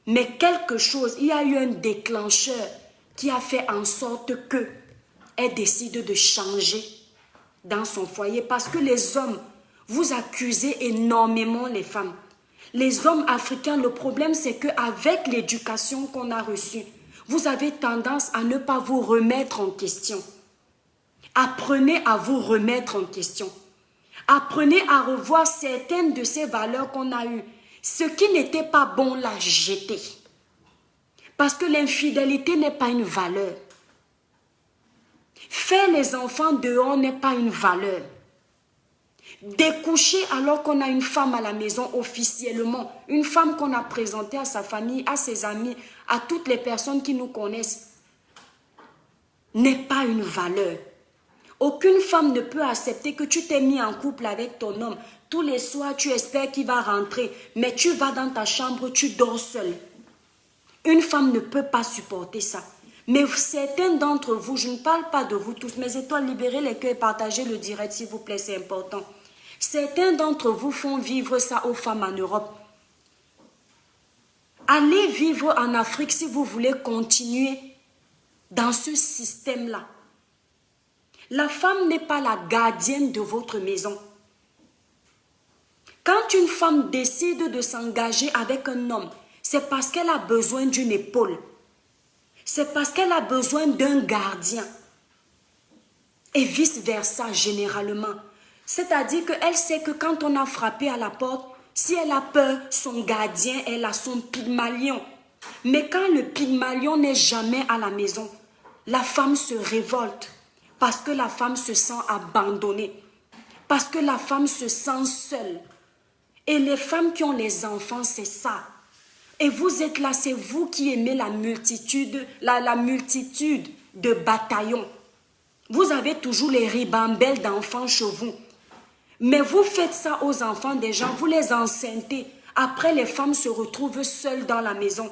Mais quelque chose, il y a eu un déclencheur qui a fait en sorte qu'elle décide de changer dans son foyer. Parce que les hommes, vous accusez énormément les femmes. Les hommes africains, le problème c'est qu'avec l'éducation qu'on a reçue, vous avez tendance à ne pas vous remettre en question. Apprenez à vous remettre en question. Apprenez à revoir certaines de ces valeurs qu'on a eues. Ce qui n'était pas bon, la jeter. Parce que l'infidélité n'est pas une valeur. Faire les enfants dehors n'est pas une valeur. Découcher alors qu'on a une femme à la maison officiellement, une femme qu'on a présentée à sa famille, à ses amis, à toutes les personnes qui nous connaissent, n'est pas une valeur. Aucune femme ne peut accepter que tu t'es mis en couple avec ton homme. Tous les soirs, tu espères qu'il va rentrer, mais tu vas dans ta chambre, tu dors seule. Une femme ne peut pas supporter ça. Mais certains d'entre vous, je ne parle pas de vous tous, mes étoiles, libérez les cœurs et partagez le direct, s'il vous plaît, c'est important. Certains d'entre vous font vivre ça aux femmes en Europe. Allez vivre en Afrique si vous voulez continuer dans ce système-là. La femme n'est pas la gardienne de votre maison. Quand une femme décide de s'engager avec un homme, c'est parce qu'elle a besoin d'une épaule. C'est parce qu'elle a besoin d'un gardien. Et vice-versa, généralement. C'est-à-dire qu'elle sait que quand on a frappé à la porte, si elle a peur, son gardien, elle a son Pygmalion. Mais quand le Pygmalion n'est jamais à la maison, la femme se révolte parce que la femme se sent abandonnée, parce que la femme se sent seule. Et les femmes qui ont les enfants, c'est ça. Et vous êtes là, c'est vous qui aimez la multitude de bataillons. Vous avez toujours les ribambelles d'enfants chez vous. Mais vous faites ça aux enfants des gens, vous les enceintez. Après, les femmes se retrouvent seules dans la maison.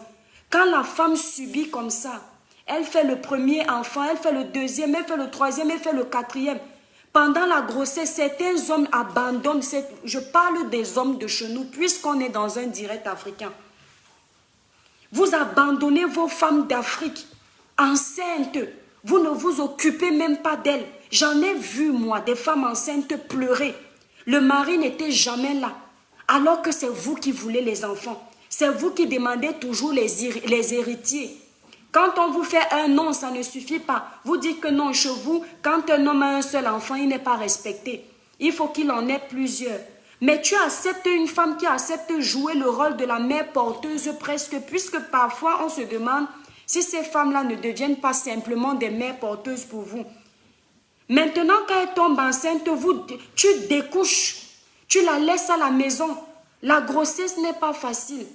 Quand la femme subit comme ça, elle fait le premier enfant, elle fait le deuxième, elle fait le troisième, elle fait le quatrième. Pendant la grossesse, certains hommes abandonnent. Je parle des hommes de chez nous, puisqu'on est dans un direct africain. Vous abandonnez vos femmes d'Afrique, enceintes. Vous ne vous occupez même pas d'elles. J'en ai vu, moi, des femmes enceintes pleurer. Le mari n'était jamais là, alors que c'est vous qui voulez les enfants. C'est vous qui demandez toujours les héritiers. Quand on vous fait un non, ça ne suffit pas. Vous dites que non, chez vous, quand un homme a un seul enfant, il n'est pas respecté. Il faut qu'il en ait plusieurs. Mais tu acceptes une femme qui accepte jouer le rôle de la mère porteuse presque, puisque parfois on se demande si ces femmes-là ne deviennent pas simplement des mères porteuses pour vous. Maintenant, quand elle tombe enceinte, tu découches, tu la laisses à la maison. La grossesse n'est pas facile.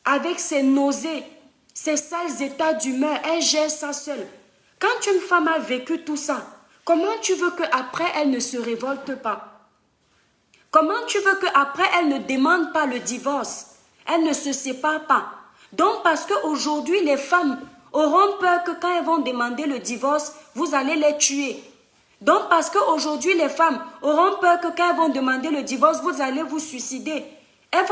Avec ses nausées, ses sales états d'humeur, elle gère ça seule. Quand une femme a vécu tout ça, comment tu veux qu'après elle ne se révolte pas? Comment tu veux qu'après elle ne demande pas le divorce? Elle ne se sépare pas. Donc parce qu'aujourd'hui, les femmes auront peur que quand elles vont demander le divorce, vous allez les tuer. Donc parce qu'aujourd'hui, les femmes auront peur que quand elles vont demander le divorce, vous allez vous suicider. Elles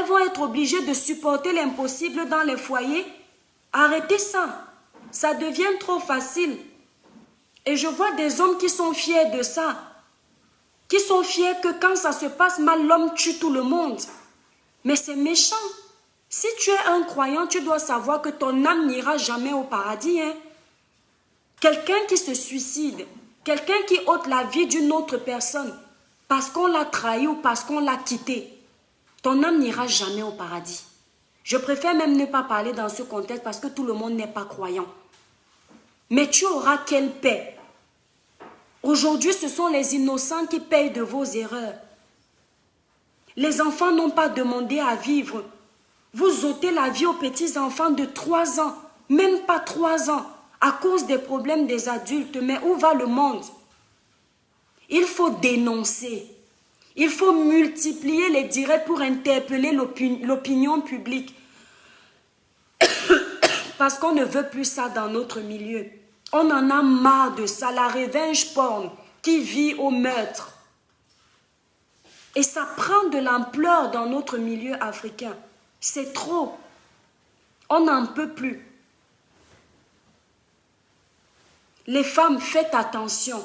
vont être obligées de supporter l'impossible dans les foyers. Arrêtez ça. Ça devient trop facile. Et je vois des hommes qui sont fiers de ça. Qui sont fiers que quand ça se passe mal, l'homme tue tout le monde. Mais c'est méchant. Si tu es un croyant, tu dois savoir que ton âme n'ira jamais au paradis. Hein? Quelqu'un qui se suicide, quelqu'un qui ôte la vie d'une autre personne parce qu'on l'a trahi ou parce qu'on l'a quitté, ton âme n'ira jamais au paradis. Je préfère même ne pas parler dans ce contexte parce que tout le monde n'est pas croyant. Mais tu auras quelle paix? Aujourd'hui, ce sont les innocents qui payent de vos erreurs. Les enfants n'ont pas demandé à vivre. Vous ôtez la vie aux petits-enfants de 3 ans, même pas 3 ans, à cause des problèmes des adultes. Mais où va le monde? Il faut dénoncer. Il faut multiplier les directs pour interpeller l'opinion publique. Parce qu'on ne veut plus ça dans notre milieu. On en a marre de ça, la revenge porn qui vit au meurtre. Et ça prend de l'ampleur dans notre milieu africain. C'est trop. On n'en peut plus. Les femmes, faites attention.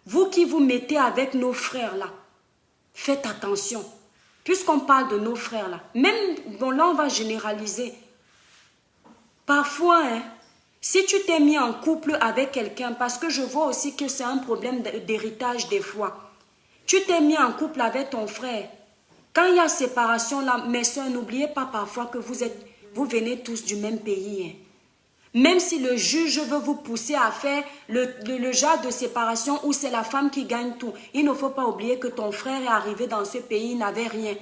Vous qui vous mettez avec nos frères là, faites attention. Puisqu'on parle de nos frères là, même, bon là on va généraliser. Parfois, hein, si tu t'es mis en couple avec quelqu'un, parce que je vois aussi que c'est un problème d'héritage des fois. Tu t'es mis en couple avec ton frère. Quand il y a séparation là, mes soeurs, n'oubliez pas parfois que vous venez tous du même pays. Hein. Même si le juge veut vous pousser à faire le genre de séparation où c'est la femme qui gagne tout, il ne faut pas oublier que ton frère est arrivé dans ce pays, il n'avait rien.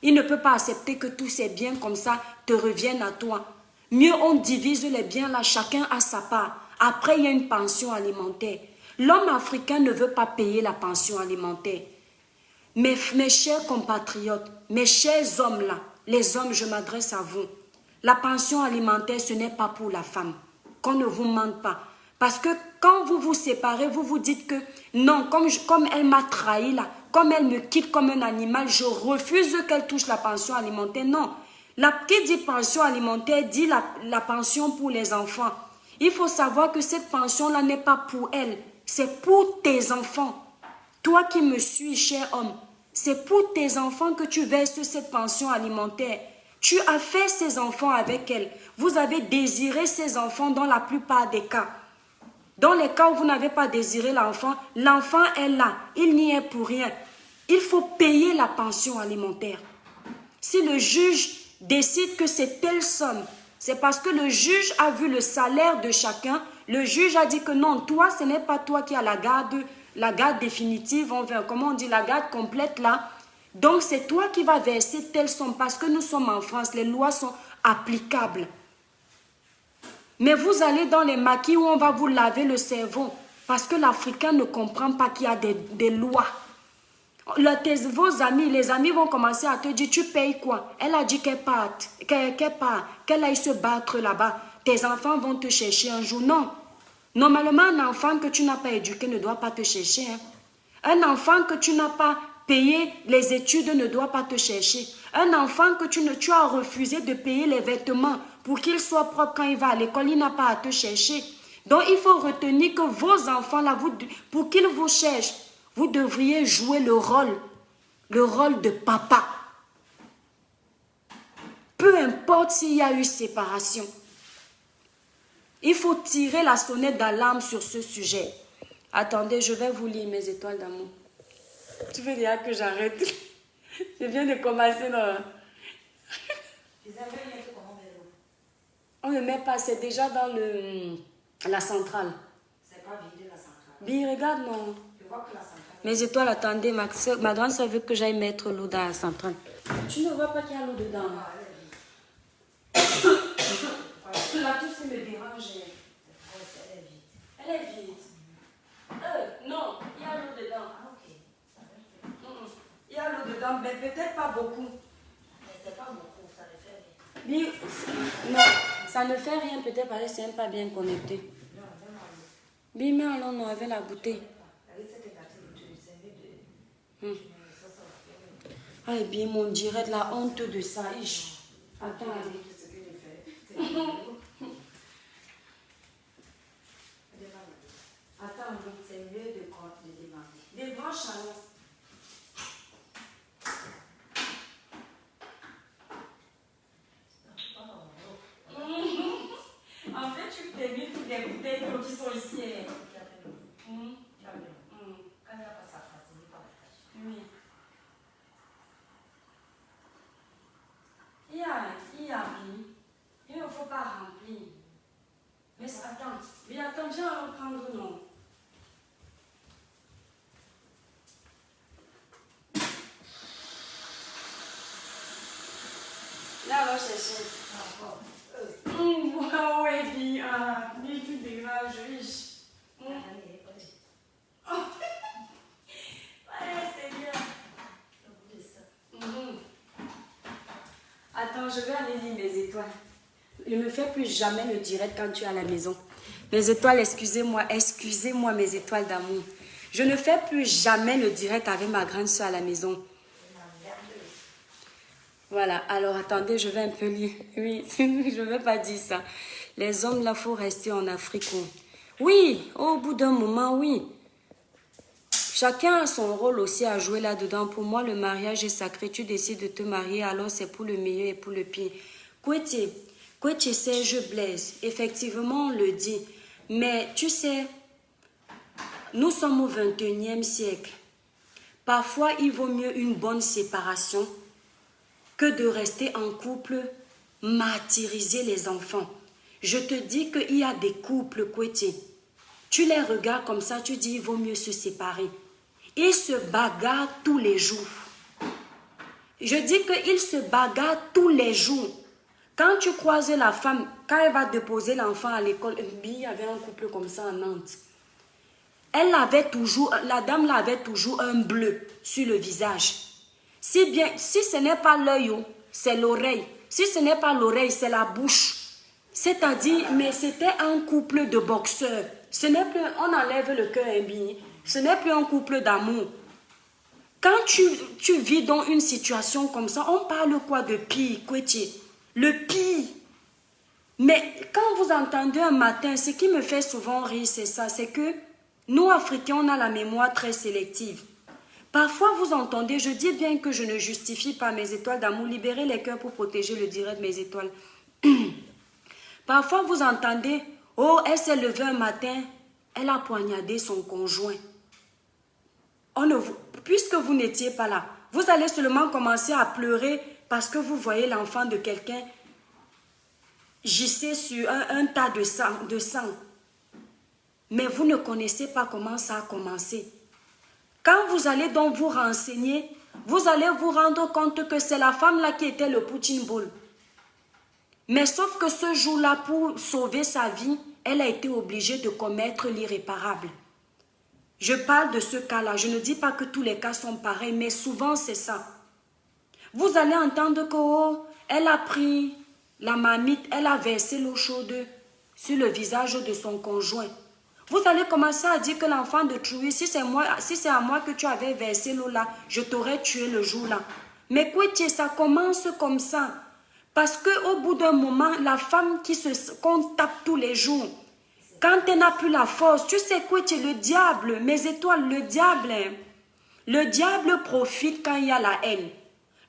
Il ne peut pas accepter que tous ces biens comme ça te reviennent à toi. Mieux on divise les biens là, chacun a sa part. Après, il y a une pension alimentaire. L'homme africain ne veut pas payer la pension alimentaire. Mes chers compatriotes, mes chers hommes là, les hommes, je m'adresse à vous. La pension alimentaire, ce n'est pas pour la femme. Qu'on ne vous mente pas. Parce que quand vous vous séparez, vous vous dites que non, comme elle m'a trahi là, comme elle me quitte comme un animal, je refuse qu'elle touche la pension alimentaire. Non. Qui dit pension alimentaire dit la pension pour les enfants. Il faut savoir que cette pension-là n'est pas pour elle. C'est pour tes enfants. Toi qui me suis, cher homme, c'est pour tes enfants que tu verses cette pension alimentaire. Tu as fait ces enfants avec elle. Vous avez désiré ces enfants dans la plupart des cas. Dans les cas où vous n'avez pas désiré l'enfant, l'enfant est là. Il n'y est pour rien. il faut payer la pension alimentaire. Si le juge décide que c'est telle somme, c'est parce que le juge a vu le salaire de chacun. Le juge a dit que non, toi, ce n'est pas toi qui as la garde définitive, comment on dit, la garde complète là. Donc, c'est toi qui vas verser telle somme parce que nous sommes en France, les lois sont applicables. Mais vous allez dans les maquis où on va vous laver le cerveau parce que l'Africain ne comprend pas qu'il y a des lois. Vos amis, les amis vont commencer à te dire, tu payes quoi? Elle a dit qu'elle parte, qu'elle aille se battre là-bas. Tes enfants vont te chercher un jour. Non. Normalement, un enfant que tu n'as pas éduqué ne doit pas te chercher. Hein. Un enfant que tu n'as pas payé les études ne doit pas te chercher. Un enfant que tu as refusé de payer les vêtements pour qu'il soit propre quand il va à l'école, il n'a pas à te chercher. Donc, il faut retenir que vos enfants, là, pour qu'ils vous cherchent, vous devriez jouer le rôle de papa. Peu importe s'il y a eu séparation. Il faut tirer la sonnette d'alarme sur ce sujet. Attendez, je vais vous lire mes étoiles d'amour. Tu veux dire que j'arrête? Je viens de commencer dans... On ne met pas, c'est déjà dans la centrale. C'est pas vidé la centrale. Bi, regarde, non. Je vois que la centrale. Mes étoiles, attendez, ma grande soeur veut que j'aille mettre l'eau dans la centrale. Tu ne vois pas qu'il y a l'eau dedans. Là, tout ça me dérange. Elle est vide. Non, il y a l'eau dedans. Ah, ok. Il y a l'eau dedans, mais peut-être pas beaucoup. C'est pas beaucoup, ça le fait bien. Non, ça ne fait rien, peut-être parce que c'est même pas bien connecté. Non, même à l'eau. Bi, mais allons, non, avec la bouteille. Ah, et bien, mon dirait de la honte de ça. Attends, attends, c'est mieux de demander. des grands chalons. En fait, tu t'es mis toutes les bouteilles d'eau qui sont ici. Quand il n'y a pas ça, ça n'est pas la tâche. Oui. Il y a mis. Il ne faut pas remplir. Mais attends, viens reprendre non. Là, va chercher. Ouais, dis tu dégages riche. Ouais, c'est bien. Attends, je vais aller lire mes étoiles. Ne me fais plus jamais le direct quand tu es à la maison. Mes étoiles, excusez-moi mes étoiles d'amour. Je ne fais plus jamais le direct avec ma grande soeur à la maison. Voilà, alors attendez, je vais un peu lire. Oui, je ne vais pas dire ça. Les hommes, là, il faut rester en Afrique. Oui, au bout d'un moment, oui. Chacun a son rôle aussi à jouer là-dedans. Pour moi, le mariage est sacré. Tu décides de te marier, alors c'est pour le meilleur et pour le pire. Koueti Serge Blaise, effectivement, on le dit. Mais tu sais, nous sommes au 21e siècle. Parfois, il vaut mieux une bonne séparation que de rester en couple, martyriser les enfants. Je te dis qu'il y a des couples, Koueti. Tu les regardes comme ça, tu dis il vaut mieux se séparer. Ils se bagarrent tous les jours. Je dis qu'ils se bagarrent tous les jours. Quand tu croises la femme, quand elle va déposer l'enfant à l'école, il y avait un couple comme ça à Nantes. La dame avait toujours un bleu sur le visage. Si ce n'est pas l'œil, c'est l'oreille. Si ce n'est pas l'oreille, c'est la bouche. C'est-à-dire, mais c'était un couple de boxeurs. Ce n'est plus, on enlève le cœur imbigné. Ce n'est plus un couple d'amour. Quand tu vis dans une situation comme ça, on parle quoi de pire, Koueti? Le pire. Mais quand vous entendez un matin, ce qui me fait souvent rire, c'est ça. C'est que nous, Africains, on a la mémoire très sélective. Parfois, vous entendez, je dis bien que je ne justifie pas mes étoiles d'amour. Libérer les cœurs pour protéger le direct de mes étoiles. Parfois, vous entendez, oh, elle s'est levée un matin, elle a poignardé son conjoint. puisque vous n'étiez pas là, vous allez seulement commencer à pleurer parce que vous voyez l'enfant de quelqu'un gisser sur un tas de sang. Mais vous ne connaissez pas comment ça a commencé. Quand vous allez donc vous renseigner, vous allez vous rendre compte que c'est la femme là qui était le punching ball. Mais sauf que ce jour-là, pour sauver sa vie, elle a été obligée de commettre l'irréparable. Je parle de ce cas-là. Je ne dis pas que tous les cas sont pareils, mais souvent c'est ça. Vous allez entendre que elle a pris la marmite, elle a versé l'eau chaude sur le visage de son conjoint. Vous allez commencer à dire que l'enfant de Trouille, si c'est à moi que tu avais versé l'eau là, je t'aurais tué le jour-là. Mais Kouétié, ça commence comme ça. Parce qu'au bout d'un moment, la femme qu'on tape tous les jours, quand elle n'a plus la force, tu sais Kouétié, le diable, mes étoiles, le diable profite quand il y a la haine.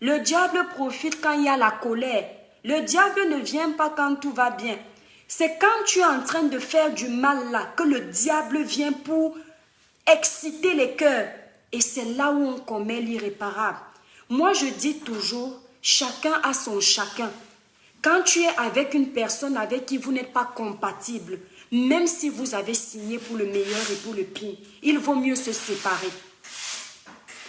Le diable profite quand il y a la colère. Le diable ne vient pas quand tout va bien. C'est quand tu es en train de faire du mal là que le diable vient pour exciter les cœurs. Et c'est là où on commet l'irréparable. Moi, je dis toujours, chacun a son chacun. Quand tu es avec une personne avec qui vous n'êtes pas compatible, même si vous avez signé pour le meilleur et pour le pire, il vaut mieux se séparer.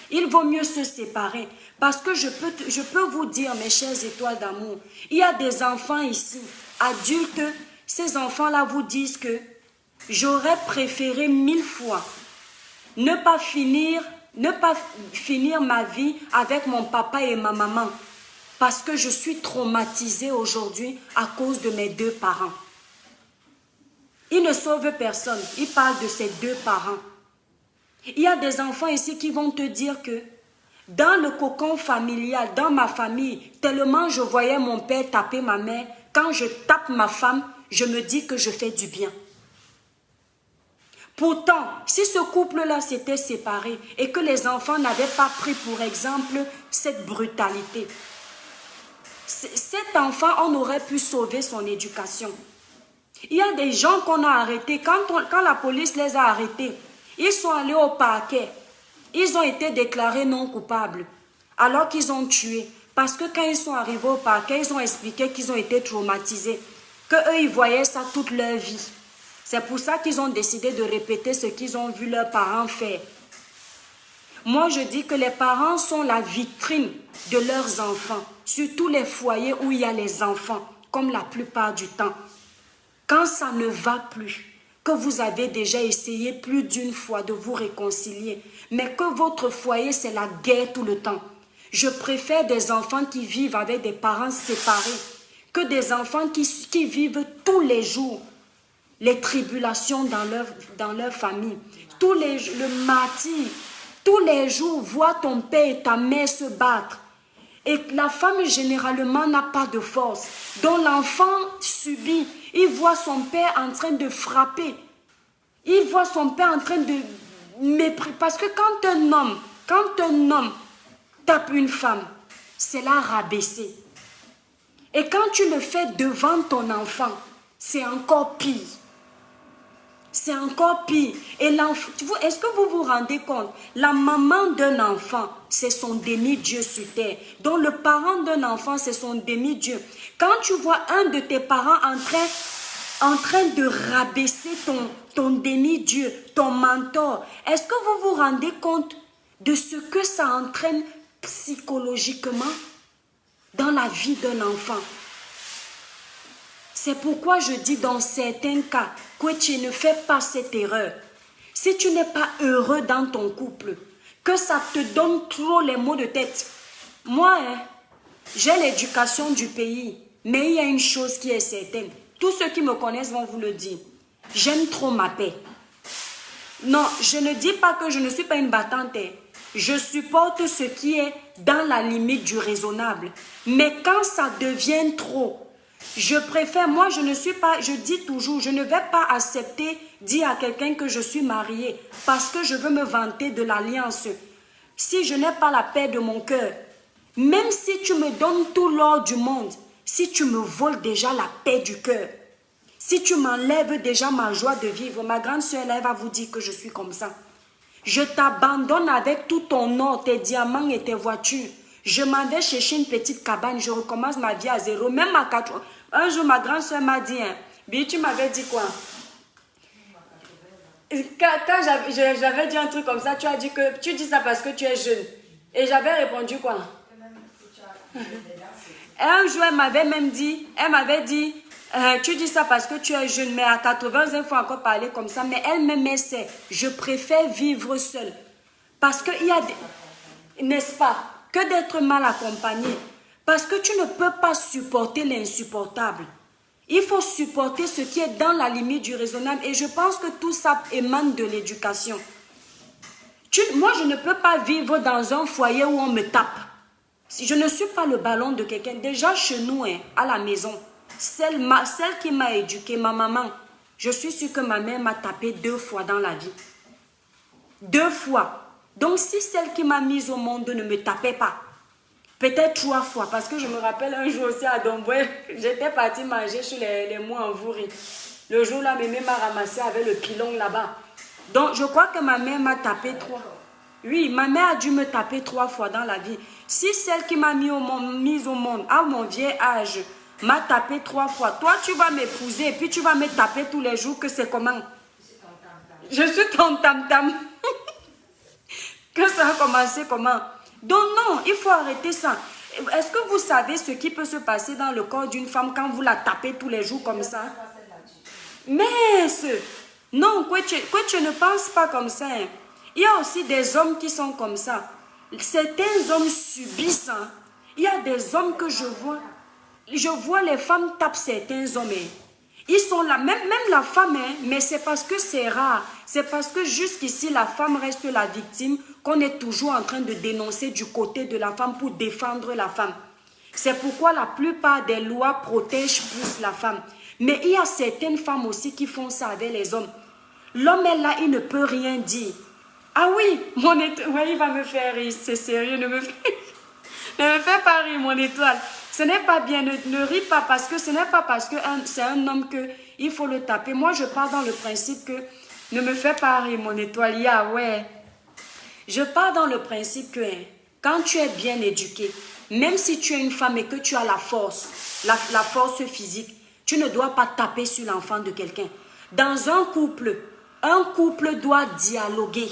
Il vaut mieux se séparer. Parce que je peux vous dire, mes chères étoiles d'amour, il y a des enfants ici, adultes, ces enfants-là vous disent que j'aurais préféré 1000 fois ne pas finir ma vie avec mon papa et ma maman. Parce que je suis traumatisée aujourd'hui à cause de mes deux parents. Ils ne sauvent personne, ils parlent de ses deux parents. Il y a des enfants ici qui vont te dire que dans le cocon familial, dans ma famille, tellement je voyais mon père taper ma mère, quand je tape ma femme, je me dis que je fais du bien. Pourtant, si ce couple-là s'était séparé et que les enfants n'avaient pas pris pour exemple cette brutalité, cet enfant, on aurait pu sauver son éducation. Il y a des gens qu'on a arrêtés, quand la police les a arrêtés, ils sont allés au parquet. Ils ont été déclarés non coupables, alors qu'ils ont tué. Parce que quand ils sont arrivés au parquet, ils ont expliqué qu'ils ont été traumatisés, qu'eux, ils voyaient ça toute leur vie. C'est pour ça qu'ils ont décidé de répéter ce qu'ils ont vu leurs parents faire. Moi, je dis que les parents sont la vitrine de leurs enfants, surtout les foyers où il y a les enfants, comme la plupart du temps. Quand ça ne va plus, que vous avez déjà essayé plus d'une fois de vous réconcilier, mais que votre foyer, c'est la guerre tout le temps. Je préfère des enfants qui vivent avec des parents séparés que des enfants qui vivent tous les jours les tribulations dans leur famille. Le martyre, tous les jours, vois ton père et ta mère se battre. Et la femme, généralement, n'a pas de force. Donc l'enfant subit. Il voit son père en train de frapper. Il voit son père en train de mépriser. Parce que quand un homme tape une femme, c'est la rabaisser. Et quand tu le fais devant ton enfant, c'est encore pire. C'est encore pire. Et est-ce que vous vous rendez compte? La maman d'un enfant, c'est son demi-dieu sur terre. Donc le parent d'un enfant, c'est son demi-dieu. Quand tu vois un de tes parents en train de rabaisser ton demi-dieu, ton mentor, est-ce que vous vous rendez compte de ce que ça entraîne psychologiquement dans la vie d'un enfant? C'est pourquoi je dis dans certains cas que tu ne fais pas cette erreur. Si tu n'es pas heureux dans ton couple, que ça te donne trop les maux de tête. Moi, j'ai l'éducation du pays, mais il y a une chose qui est certaine. Tous ceux qui me connaissent vont vous le dire. J'aime trop ma paix. Non, je ne dis pas que je ne suis pas une battante. Je supporte ce qui est dans la limite du raisonnable. Mais quand ça devient trop, je préfère, moi je dis toujours, je ne vais pas accepter dire à quelqu'un que je suis mariée parce que je veux me vanter de l'alliance. Si je n'ai pas la paix de mon cœur, même si tu me donnes tout l'or du monde, si tu me voles déjà la paix du cœur, si tu m'enlèves déjà ma joie de vivre, ma grande soeur, elle va vous dire que je suis comme ça. Je t'abandonne avec tout ton or, tes diamants et tes voitures. Je m'en vais chercher une petite cabane, je recommence ma vie à zéro. Même à 4 ans. Un jour, ma grande soeur m'a dit, hein, Bi, tu m'avais dit quoi? Quand j'avais dit un truc comme ça, tu as dit que tu dis ça parce que tu es jeune. Et j'avais répondu quoi? Et un jour, elle m'avait dit, tu dis ça parce que tu es jeune, mais à 80 ans, il faut encore parler comme ça. Mais elle-même, elle sait, je préfère vivre seule. Parce qu'il y a des... N'est-ce pas? Que d'être mal accompagné. Parce que tu ne peux pas supporter l'insupportable. Il faut supporter ce qui est dans la limite du raisonnable. Et je pense que tout ça émane de l'éducation. Moi, je ne peux pas vivre dans un foyer où on me tape. Si je ne suis pas le ballon de quelqu'un, déjà chez nous, hein, à la maison, celle qui m'a éduquée, ma maman, je suis sûre que ma mère m'a tapé 2 fois dans la vie. 2 fois. Donc, si celle qui m'a mise au monde ne me tapait pas, peut-être 3 fois, parce que je me rappelle un jour aussi à Domboué, j'étais partie manger sur les mots en Vouri. Le jour-là, mémé m'a ramassé avec le pilon là-bas. Donc, je crois que ma mère m'a tapé 3. Oui, ma mère a dû me taper 3 fois dans la vie. Si celle qui m'a mise au monde, à mon vieil âge, m'a tapé 3 fois, toi, tu vas m'épouser et puis tu vas me taper tous les jours, que c'est comment? Je suis ton tam-tam. Que ça a commencé comment? Donc non, il faut arrêter ça. Est-ce que vous savez ce qui peut se passer dans le corps d'une femme quand vous la tapez tous les jours comme ça? Mais non, quoi tu ne penses pas comme ça. Hein. Il y a aussi des hommes qui sont comme ça. Certains hommes subissent. Hein. Il y a des hommes que je vois les femmes tapent certains hommes. Hein. Ils sont là, même la femme, hein, mais c'est parce que c'est rare. C'est parce que jusqu'ici, la femme reste la victime qu'on est toujours en train de dénoncer du côté de la femme pour défendre la femme. C'est pourquoi la plupart des lois protègent plus la femme. Mais il y a certaines femmes aussi qui font ça avec les hommes. L'homme est là, il ne peut rien dire. Ah oui, ouais, il va me faire rire, c'est sérieux, ne me fais pas rire, mon étoile. Ce n'est pas bien, ne ris pas parce que ce n'est pas parce que c'est un homme qu'il faut le taper. Moi, je pars dans le principe que ne me fais pas rire, mon étoile. Ouais. Je pars dans le principe que quand tu es bien éduqué, même si tu es une femme et que tu as la force physique, tu ne dois pas taper sur l'enfant de quelqu'un. Dans un couple doit dialoguer.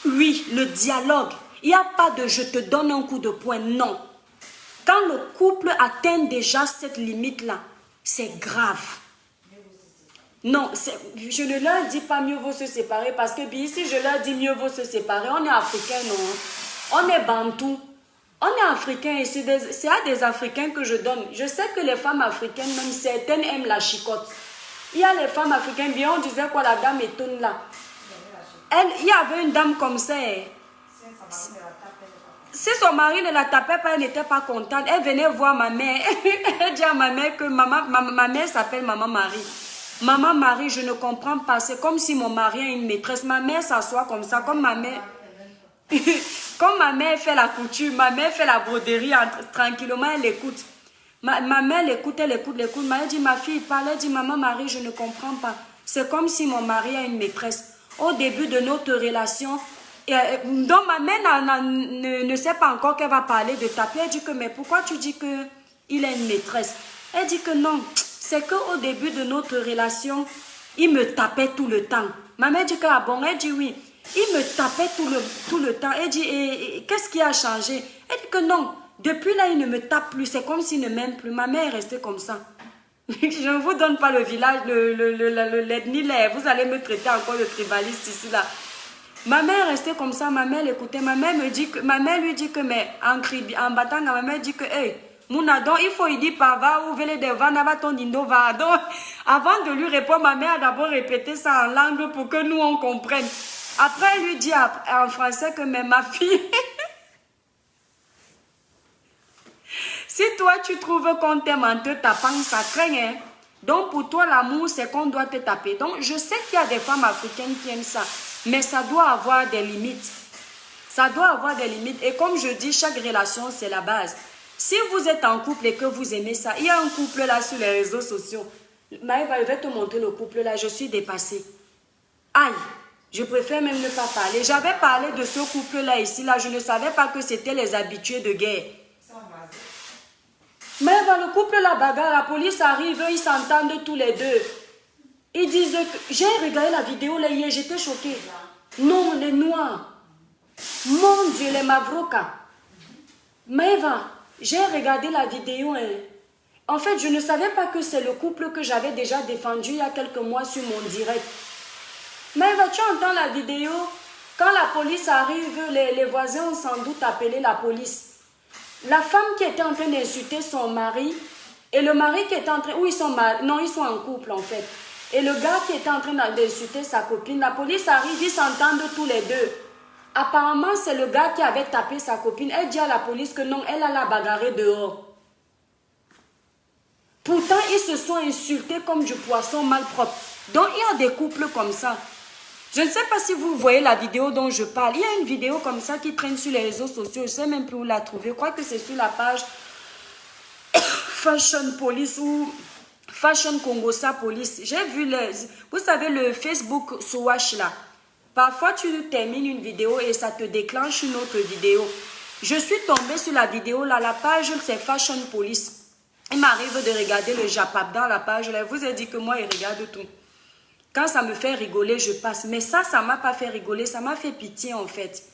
Oui, le dialogue. Il n'y a pas de je te donne un coup de poing, non. Quand le couple atteint déjà cette limite-là, c'est grave. Non, je ne leur dis pas mieux vaut se séparer parce que ici, je leur dis mieux vaut se séparer. On est africains, non? On est bantou. On est africains et c'est à des Africains que je donne. Je sais que les femmes africaines, même certaines, aiment la chicotte. Il y a les femmes africaines, bien on disait quoi, la dame étonne là. Il y avait une dame comme ça. Si son mari ne la tapait pas, elle n'était pas contente. Elle venait voir ma mère. Elle dit à ma mère que ma mère s'appelle Maman Marie. Maman Marie, je ne comprends pas. C'est comme si mon mari a une maîtresse. Ma mère s'assoit comme ça, comme ma mère. Comme ma mère fait la couture, ma mère fait la broderie, tranquillement, elle écoute. Ma mère l'écoute, elle écoute. Ma mère dit, ma fille parle, elle dit, Maman Marie, je ne comprends pas. C'est comme si mon mari a une maîtresse. Au début de notre relation, donc ma mère ne sait pas encore qu'elle va parler de taper. Elle dit que, mais pourquoi tu dis qu'il a une maîtresse? Elle dit que non, c'est qu'au début de notre relation, il me tapait tout le temps. Ma mère dit que, ah bon, elle dit oui. Il me tapait tout le temps. Elle dit, qu'est-ce qui a changé? Elle dit que non, depuis là, il ne me tape plus. C'est comme s'il ne m'aime plus. Ma mère est restée comme ça. Je ne vous donne pas le village, l'ethnie, vous allez me traiter encore de tribaliste ici, là. Ma mère est restée comme ça, ma mère l'écoutait. Ma mère lui dit que, mais en battant, ma mère dit que, hey, Mounadon, il faut y dire par va, ou vele de va, n'a ton dindo va. Donc, avant de lui répondre, ma mère a d'abord répété ça en langue pour que nous on comprenne. Après, elle lui dit en français que, mais ma fille, si toi tu trouves qu'on t'aime en te tapant, ça craint, hein. Donc pour toi, l'amour, c'est qu'on doit te taper. Donc je sais qu'il y a des femmes africaines qui aiment ça, mais ça doit avoir des limites. Ça doit avoir des limites. Et comme je dis, chaque relation, c'est la base. Si vous êtes en couple et que vous aimez ça, il y a un couple là sur les réseaux sociaux. Maëva, je vais te montrer le couple là, je suis dépassée. Aïe, Je préfère même ne pas parler. J'avais parlé de ce couple-là ici, là. Je ne savais pas que c'était les habitués de guerre. Mais dans le couple, la bagarre, la police arrive, ils s'entendent tous les deux. Ils disent que... J'ai regardé la vidéo là hier, j'étais choquée. Non, les noirs. Mon Dieu, les Mavroka. Maëva, j'ai regardé la vidéo. Hein. En fait, je ne savais pas que c'est le couple que j'avais déjà défendu il y a quelques mois sur mon direct. Maëva, tu entends la vidéo? Quand la police arrive, les voisins ont sans doute appelé la police. La femme qui était en train d'insulter son mari et le mari qui était en train... Où ils sont non, ils sont en couple en fait. Et le gars qui était en train d'insulter sa copine, la police arrive, ils s'entendent tous les deux. Apparemment, c'est le gars qui avait tapé sa copine. Elle dit à la police que non, elle a la bagarré dehors. Pourtant, ils se sont insultés comme du poisson malpropre. Donc, il y a des couples comme ça. Je ne sais pas si vous voyez la vidéo dont je parle. Il y a une vidéo comme ça qui traîne sur les réseaux sociaux. Je ne sais même plus où la trouver. Je crois que c'est sur la page Fashion Police ou Fashion Congosa Police. J'ai vu, vous savez, le Facebook Swatch là. Parfois, tu termines une vidéo et ça te déclenche une autre vidéo. Je suis tombée sur la vidéo là. La page, c'est Fashion Police. Il m'arrive de regarder le Japap dans la page. Je vous ai dit que moi, il regarde tout. Quand ça me fait rigoler, je passe. Mais ça ne m'a pas fait rigoler. Ça m'a fait pitié, en fait.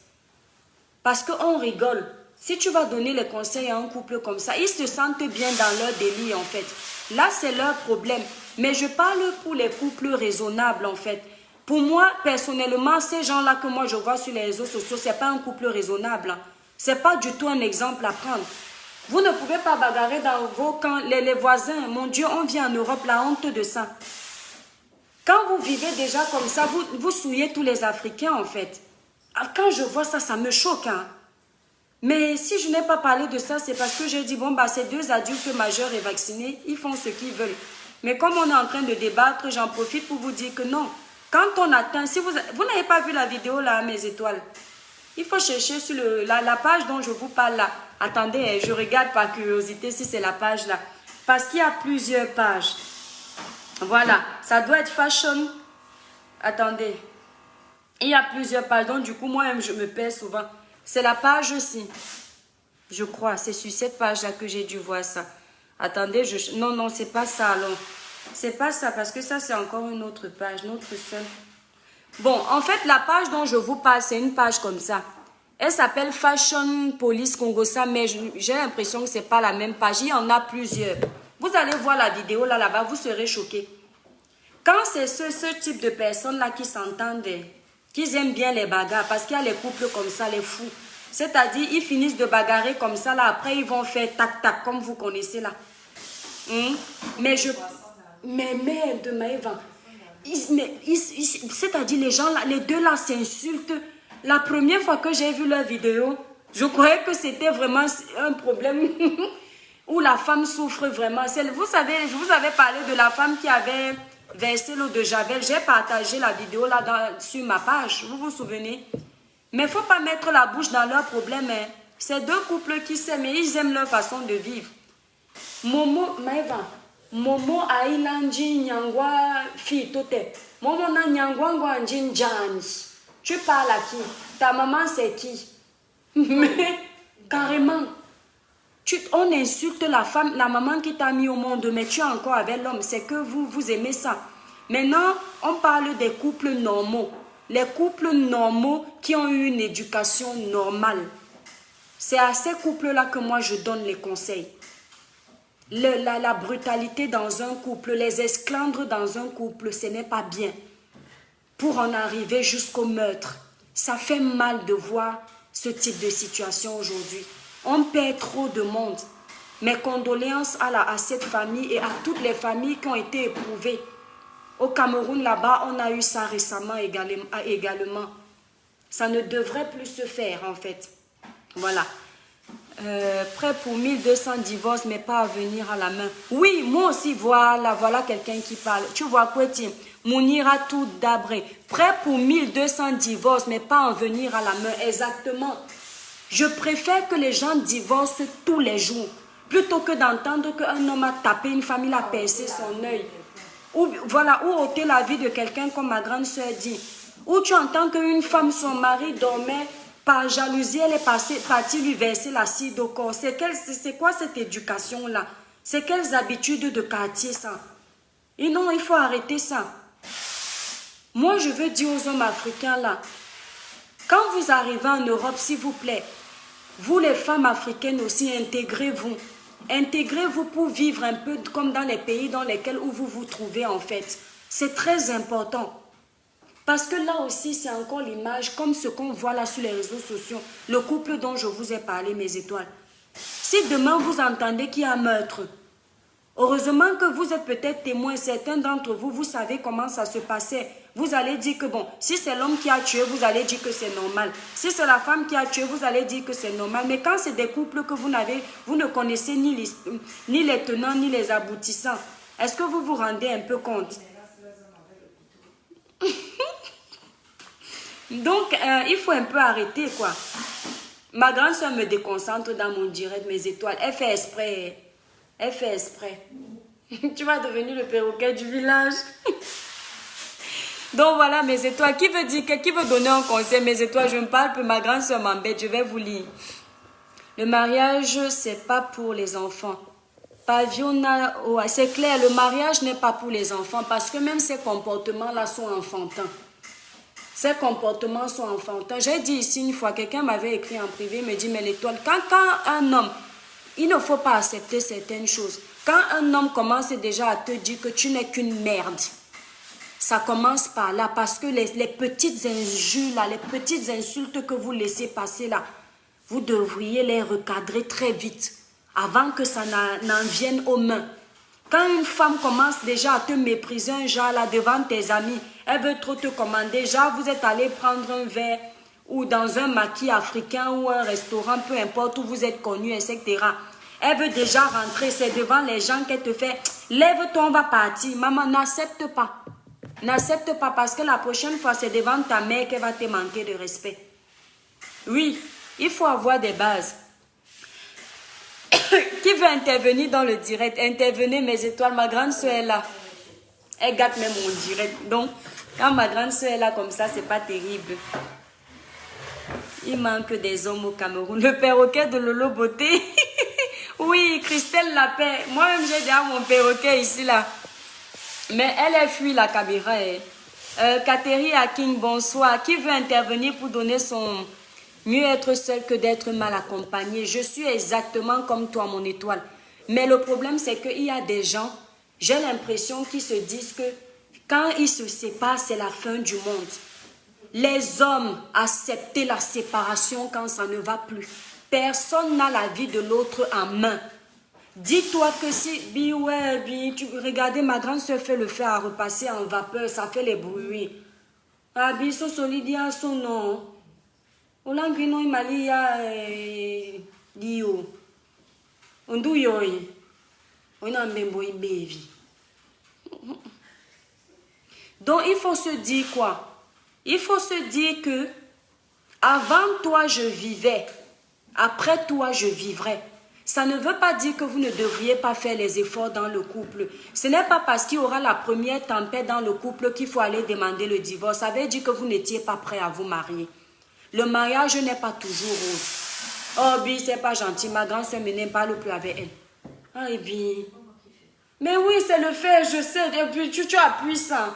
Parce qu'on rigole. Si tu vas donner les conseils à un couple comme ça, ils se sentent bien dans leur délire, en fait. Là, c'est leur problème. Mais je parle pour les couples raisonnables, en fait. Pour moi, personnellement, ces gens-là que moi, je vois sur les réseaux sociaux, ce n'est pas un couple raisonnable. Ce n'est pas du tout un exemple à prendre. Vous ne pouvez pas bagarrer dans vos camps. Les voisins, mon Dieu, on vit en Europe, la honte de ça. Quand vous vivez déjà comme ça, vous souillez tous les Africains, en fait. Quand je vois ça, ça me choque. Hein. Mais si je n'ai pas parlé de ça, c'est parce que j'ai dit, bon, bah, ces deux adultes majeurs et vaccinés, ils font ce qu'ils veulent. Mais comme on est en train de débattre, j'en profite pour vous dire que non. Quand on atteint, si vous n'avez pas vu la vidéo, là, mes étoiles, il faut chercher sur la page dont je vous parle, là. Attendez, je regarde par curiosité si c'est la page, là. Parce qu'il y a plusieurs pages. Voilà, ça doit être fashion. Attendez. Il y a plusieurs pages. Donc, du coup, moi-même, je me perds souvent. C'est la page aussi. Je crois. C'est sur cette page-là que j'ai dû voir ça. Attendez, non, c'est pas ça, alors. C'est pas ça, parce que ça, c'est encore une autre page, notre seule. Bon, en fait, la page dont je vous parle, c'est une page comme ça. Elle s'appelle Fashion Police Congosa, mais j'ai l'impression que c'est pas la même page. Il y en a plusieurs. Vous allez voir la vidéo là-bas, vous serez choqués. Quand c'est ce type de personnes-là qui s'entendent, qui aiment bien les bagarres, parce qu'il y a les couples comme ça, les fous. C'est-à-dire, ils finissent de bagarrer comme ça, là, après ils vont faire tac-tac, comme vous connaissez là. Mais merde, Maëva. C'est-à-dire, les gens là, les deux là s'insultent. La première fois que j'ai vu leur vidéo, je croyais que c'était vraiment un problème où la femme souffre vraiment. Vous savez, je vous avais parlé de la femme qui avait versé l'eau de Javel. J'ai partagé la vidéo là sur ma page. Vous vous souvenez? Mais il ne faut pas mettre la bouche dans leurs problèmes. Hein. C'est deux couples qui s'aiment et ils aiment leur façon de vivre. Momo, Maëva, Momo Ailanji Nyangwa Fitote. Momo na Nyangwa Ngwanjin Jani. Tu parles à qui? Ta maman c'est qui? Mais carrément. On insulte la femme, la maman qui t'a mis au monde, mais tu es encore avec l'homme. C'est que vous aimez ça. Maintenant, on parle des couples normaux. Les couples normaux qui ont eu une éducation normale. C'est à ces couples-là que moi je donne les conseils. La brutalité dans un couple, les esclandres dans un couple, ce n'est pas bien. Pour en arriver jusqu'au meurtre, ça fait mal de voir ce type de situation aujourd'hui. On perd trop de monde. Mes condoléances à cette famille et à toutes les familles qui ont été éprouvées. Au Cameroun, là-bas, on a eu ça récemment également. Ça ne devrait plus se faire, en fait. Voilà. Prêt pour 1200 divorces, mais pas à venir à la main. Oui, moi aussi, voilà quelqu'un qui parle. Tu vois quoi, tiens? Mounira tout d'abré. Prêt pour 1200 divorces, mais pas en venir à la main. Exactement. Je préfère que les gens divorcent tous les jours, plutôt que d'entendre qu'un homme a tapé une femme, il a percé son ôtel. Ou ôter la vie de quelqu'un, comme ma grande soeur dit. où tu entends qu'une femme, son mari dormait, par jalousie, elle est partie lui verser l'acide au corps. C'est quoi cette éducation-là? C'est quelles habitudes de quartier ça? Et non, il faut arrêter ça. Moi, je veux dire aux hommes africains là, quand vous arrivez en Europe, s'il vous plaît, vous les femmes africaines aussi, intégrez-vous. Intégrez-vous pour vivre un peu comme dans les pays dans lesquels où vous vous trouvez en fait. C'est très important. Parce que là aussi, c'est encore l'image, comme ce qu'on voit là sur les réseaux sociaux, le couple dont je vous ai parlé, mes étoiles. Si demain vous entendez qu'il y a un meurtre, heureusement que vous êtes peut-être témoins, certains d'entre vous, vous savez comment ça se passait. Vous allez dire que bon, si c'est l'homme qui a tué, vous allez dire que c'est normal. Si c'est la femme qui a tué, vous allez dire que c'est normal. Mais quand c'est des couples que vous ne connaissez ni les tenants ni les aboutissants, est-ce que vous vous rendez un peu compte? Donc, il faut un peu arrêter, quoi. Ma grande soeur me déconcentre dans mon direct, mes étoiles. Elle fait exprès. Elle fait exprès. Tu vas devenir le perroquet du village. Donc, voilà, mes étoiles. Qui veut donner un conseil, mes étoiles? Je me parle, puis ma grande soeur m'embête. Je vais vous lire. Le mariage, c'est pas pour les enfants. Paviona, oh, c'est clair, le mariage n'est pas pour les enfants parce que même ces comportements-là sont enfantins. Ces comportements sont enfantins. J'ai dit ici une fois, quelqu'un m'avait écrit en privé, me dit, mais l'étoile, quand un homme, il ne faut pas accepter certaines choses. Quand un homme commence déjà à te dire que tu n'es qu'une merde, ça commence par là, parce que les petites injures, là, les petites insultes que vous laissez passer là, vous devriez les recadrer très vite, avant que ça n'en vienne aux mains. Quand une femme commence déjà à te mépriser un genre là devant tes amis, elle veut trop te commander, genre vous êtes allé prendre un verre ou dans un maquis africain ou un restaurant, peu importe où vous êtes connu, etc. Elle veut déjà rentrer, c'est devant les gens qu'elle te fait, lève-toi, on va partir. Maman, n'accepte pas. N'accepte pas parce que la prochaine fois, c'est devant ta mère qu'elle va te manquer de respect. Oui, il faut avoir des bases. Qui veut intervenir dans le direct? Intervenez, mes étoiles. Ma grande soeur est là. Elle gâte même mon direct. Donc, quand ma grande soeur est là comme ça, c'est pas terrible. Il manque des hommes au Cameroun. Le perroquet de Lolo Beauté. Oui, Christelle Lapin. Moi-même, j'ai déjà mon perroquet ici, là. Mais elle fuit la caméra. Catherine Aking, bonsoir. Qui veut intervenir pour donner son... Mieux être seul que d'être mal accompagné. Je suis exactement comme toi, mon étoile. Mais le problème, c'est qu'il y a des gens, j'ai l'impression qu'ils se disent que quand ils se séparent, c'est la fin du monde. Les hommes acceptent la séparation quand ça ne va plus. Personne n'a la vie de l'autre en main. Dis-toi que si, regardez, ma grande soeur fait le fer à repasser en vapeur, ça fait les bruits. Abi, so solidia, son nom. Olangino imalia dio. Ondu yoi. Ona mbembo ibevi. Donc il faut se dire quoi? Il faut se dire que avant toi je vivais, après toi je vivrai. Ça ne veut pas dire que vous ne devriez pas faire les efforts dans le couple. Ce n'est pas parce qu'il y aura la première tempête dans le couple qu'il faut aller demander le divorce. Ça veut dire que vous n'étiez pas prêt à vous marier. Le mariage n'est pas toujours rose. Oh, bi, c'est pas gentil. Ma grande soeur ne parle plus avec elle. Ah, et bi. Mais oui, c'est le fait, je sais. Et puis, tu appuies ça.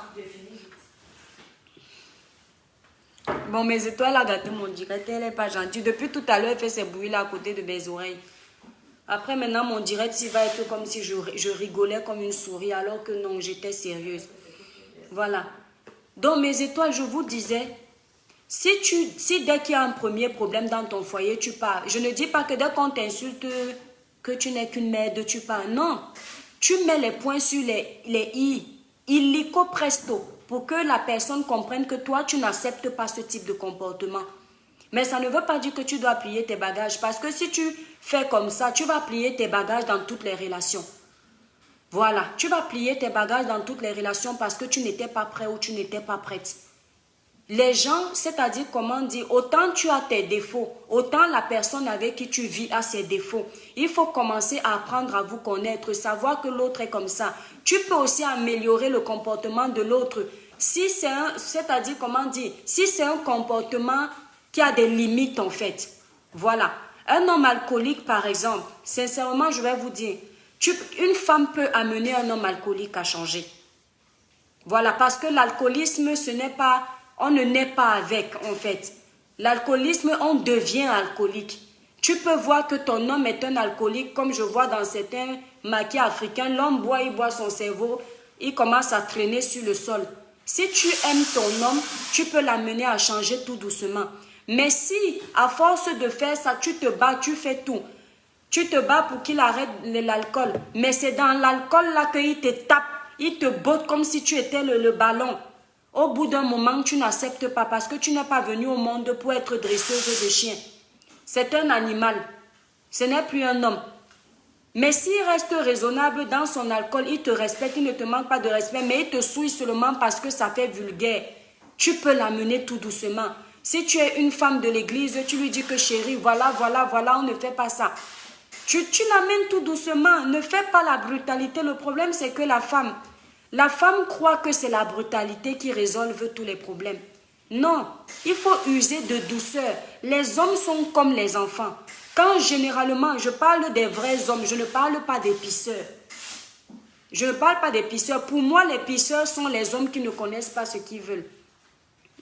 Bon, mes étoiles a gâté mon direct. Elle n'est pas gentille. Depuis tout à l'heure, elle fait ces bruits-là à côté de mes oreilles. Après, maintenant, mon direct, il va être comme si je rigolais comme une souris, alors que non, j'étais sérieuse. Voilà. Donc, mes étoiles, je vous disais... Si dès qu'il y a un premier problème dans ton foyer, tu pars. Je ne dis pas que dès qu'on t'insulte, que tu n'es qu'une merde, tu pars. Non. Tu mets les points sur les i. Illico presto. Pour que la personne comprenne que toi, tu n'acceptes pas ce type de comportement. Mais ça ne veut pas dire que tu dois plier tes bagages. Parce que si tu fais comme ça, tu vas plier tes bagages dans toutes les relations. Voilà. Tu vas plier tes bagages dans toutes les relations parce que tu n'étais pas prêt ou tu n'étais pas prête. Les gens, c'est-à-dire, comment dire, autant tu as tes défauts, autant la personne avec qui tu vis a ses défauts. Il faut commencer à apprendre à vous connaître, savoir que l'autre est comme ça. Tu peux aussi améliorer le comportement de l'autre. Si c'est un, c'est-à-dire, comment dire, si c'est un comportement qui a des limites en fait. Voilà. Un homme alcoolique, par exemple, sincèrement, je vais vous dire, une femme peut amener un homme alcoolique à changer. Voilà, parce que l'alcoolisme, ce n'est pas, on ne naît pas avec, en fait. L'alcoolisme, on devient alcoolique. Tu peux voir que ton homme est un alcoolique, comme je vois dans certains maquis africains. L'homme boit, il boit son cerveau, il commence à traîner sur le sol. Si tu aimes ton homme, tu peux l'amener à changer tout doucement. Mais si, à force de faire ça, tu te bats, tu fais tout. Tu te bats pour qu'il arrête l'alcool. Mais c'est dans l'alcool là qu'il te tape, il te botte comme si tu étais le ballon. Au bout d'un moment, tu n'acceptes pas parce que tu n'es pas venu au monde pour être dresseuse de chiens. C'est un animal. Ce n'est plus un homme. Mais s'il reste raisonnable dans son alcool, il te respecte, il ne te manque pas de respect, mais il te souille seulement parce que ça fait vulgaire. Tu peux l'amener tout doucement. Si tu es une femme de l'église, tu lui dis que chérie, voilà, on ne fait pas ça. Tu l'amènes tout doucement, ne fais pas la brutalité. Le problème, c'est que la femme croit que c'est la brutalité qui résolve tous les problèmes. Non, il faut user de douceur. Les hommes sont comme les enfants. Quand généralement, je parle des vrais hommes, je ne parle pas des pisseurs. Je ne parle pas des pisseurs. Pour moi, les pisseurs sont les hommes qui ne connaissent pas ce qu'ils veulent.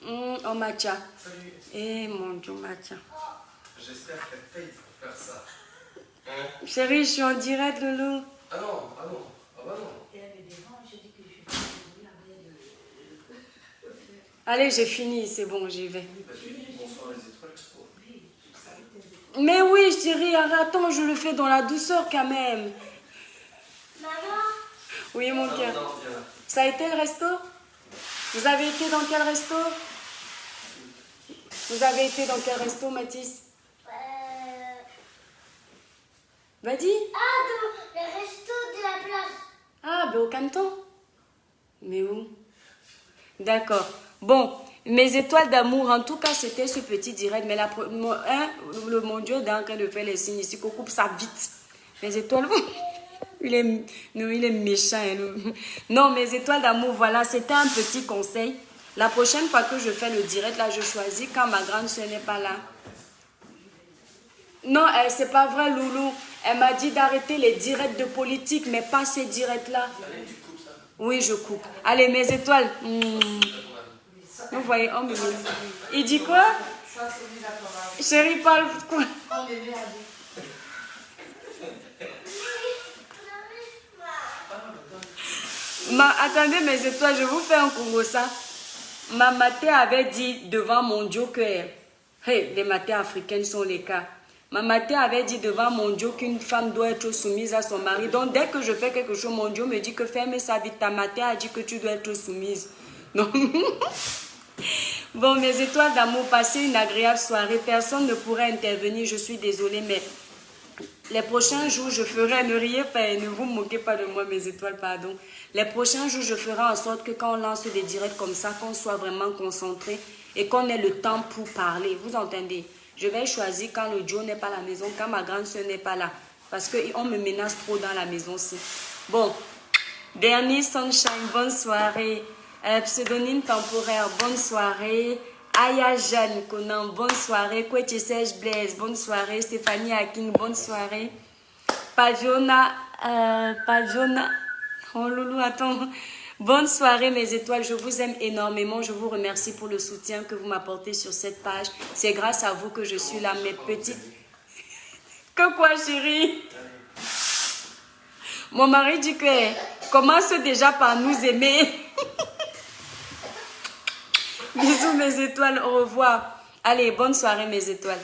Oh, Mathia. Salut. Eh, mon Dieu, Mathia. J'espère qu'elle paye pour faire ça. Hein? Chérie, je suis en direct, Loulou. Ah non, ah non, ah bah non. Allez, j'ai fini, c'est bon, j'y vais. Bah, tu dis bonsoir les étoiles. Mais oui, chérie, attends, je le fais dans la douceur quand même. Maman, Oui, mon Non, cœur. non, viens là. Ça a été le resto? Vous avez été dans quel resto? Vous avez été dans quel resto, Mathis? Va-y. le resto de la plage. Ah, ben au Canton. Mais où? D'accord. Bon, mes étoiles d'amour, en tout cas, c'était ce petit direct. Mais mon Dieu est en train de faire les signes ici, qu'on coupe ça vite. Mes étoiles, il est méchant. Non, mes étoiles d'amour, voilà, c'était un petit conseil. La prochaine fois que je fais le direct, là, je choisis quand ma grande soeur n'est pas là. Non, c'est pas vrai, Loulou. Elle m'a dit d'arrêter les directs de politique, mais pas ces directs-là. Allez, tu coupes ça. Oui, je coupe. Allez, mes étoiles. Vous voyez, oh, mais... Il dit quoi? Chérie, parle quoi? Attendez, mes étoiles, je vous fais un Congo ça. Ma maté avait dit devant mon Dieu que... Hey, les matés africaines sont les cas. Ma maté avait dit devant mon Dieu qu'une femme doit être soumise à son mari. Donc, dès que je fais quelque chose, mon Dieu me dit que ferme sa vie. Ta maté a dit que tu dois être soumise. Donc... Bon, mes étoiles d'amour, passez une agréable soirée. Personne ne pourrait intervenir, je suis désolée, mais les prochains jours, je ferai, ne riez pas et ne vous moquez pas de moi, mes étoiles, pardon. Les prochains jours, je ferai en sorte que quand on lance des directs comme ça, qu'on soit vraiment concentré et qu'on ait le temps pour parler. Vous entendez? Je vais choisir quand le Joe n'est pas à la maison, quand ma grande soeur n'est pas là. Parce qu'on me menace trop dans la maison-ci. Bon, dernier Sunshine, bonne soirée. Pseudonyme temporaire, bonne soirée. Aya Jeanne Conan, bonne soirée. Kweche Serge Blaise, bonne soirée. Stéphanie Akin, bonne soirée. Paviona, oh loulou, attends. Bonne soirée mes étoiles, je vous aime énormément. Je vous remercie pour le soutien que vous m'apportez sur cette page. C'est grâce à vous que je suis là, mes petites... Que quoi chérie? Mon mari dit que commence déjà par nous aimer. Bisous mes étoiles, au revoir. Allez, bonne soirée mes étoiles.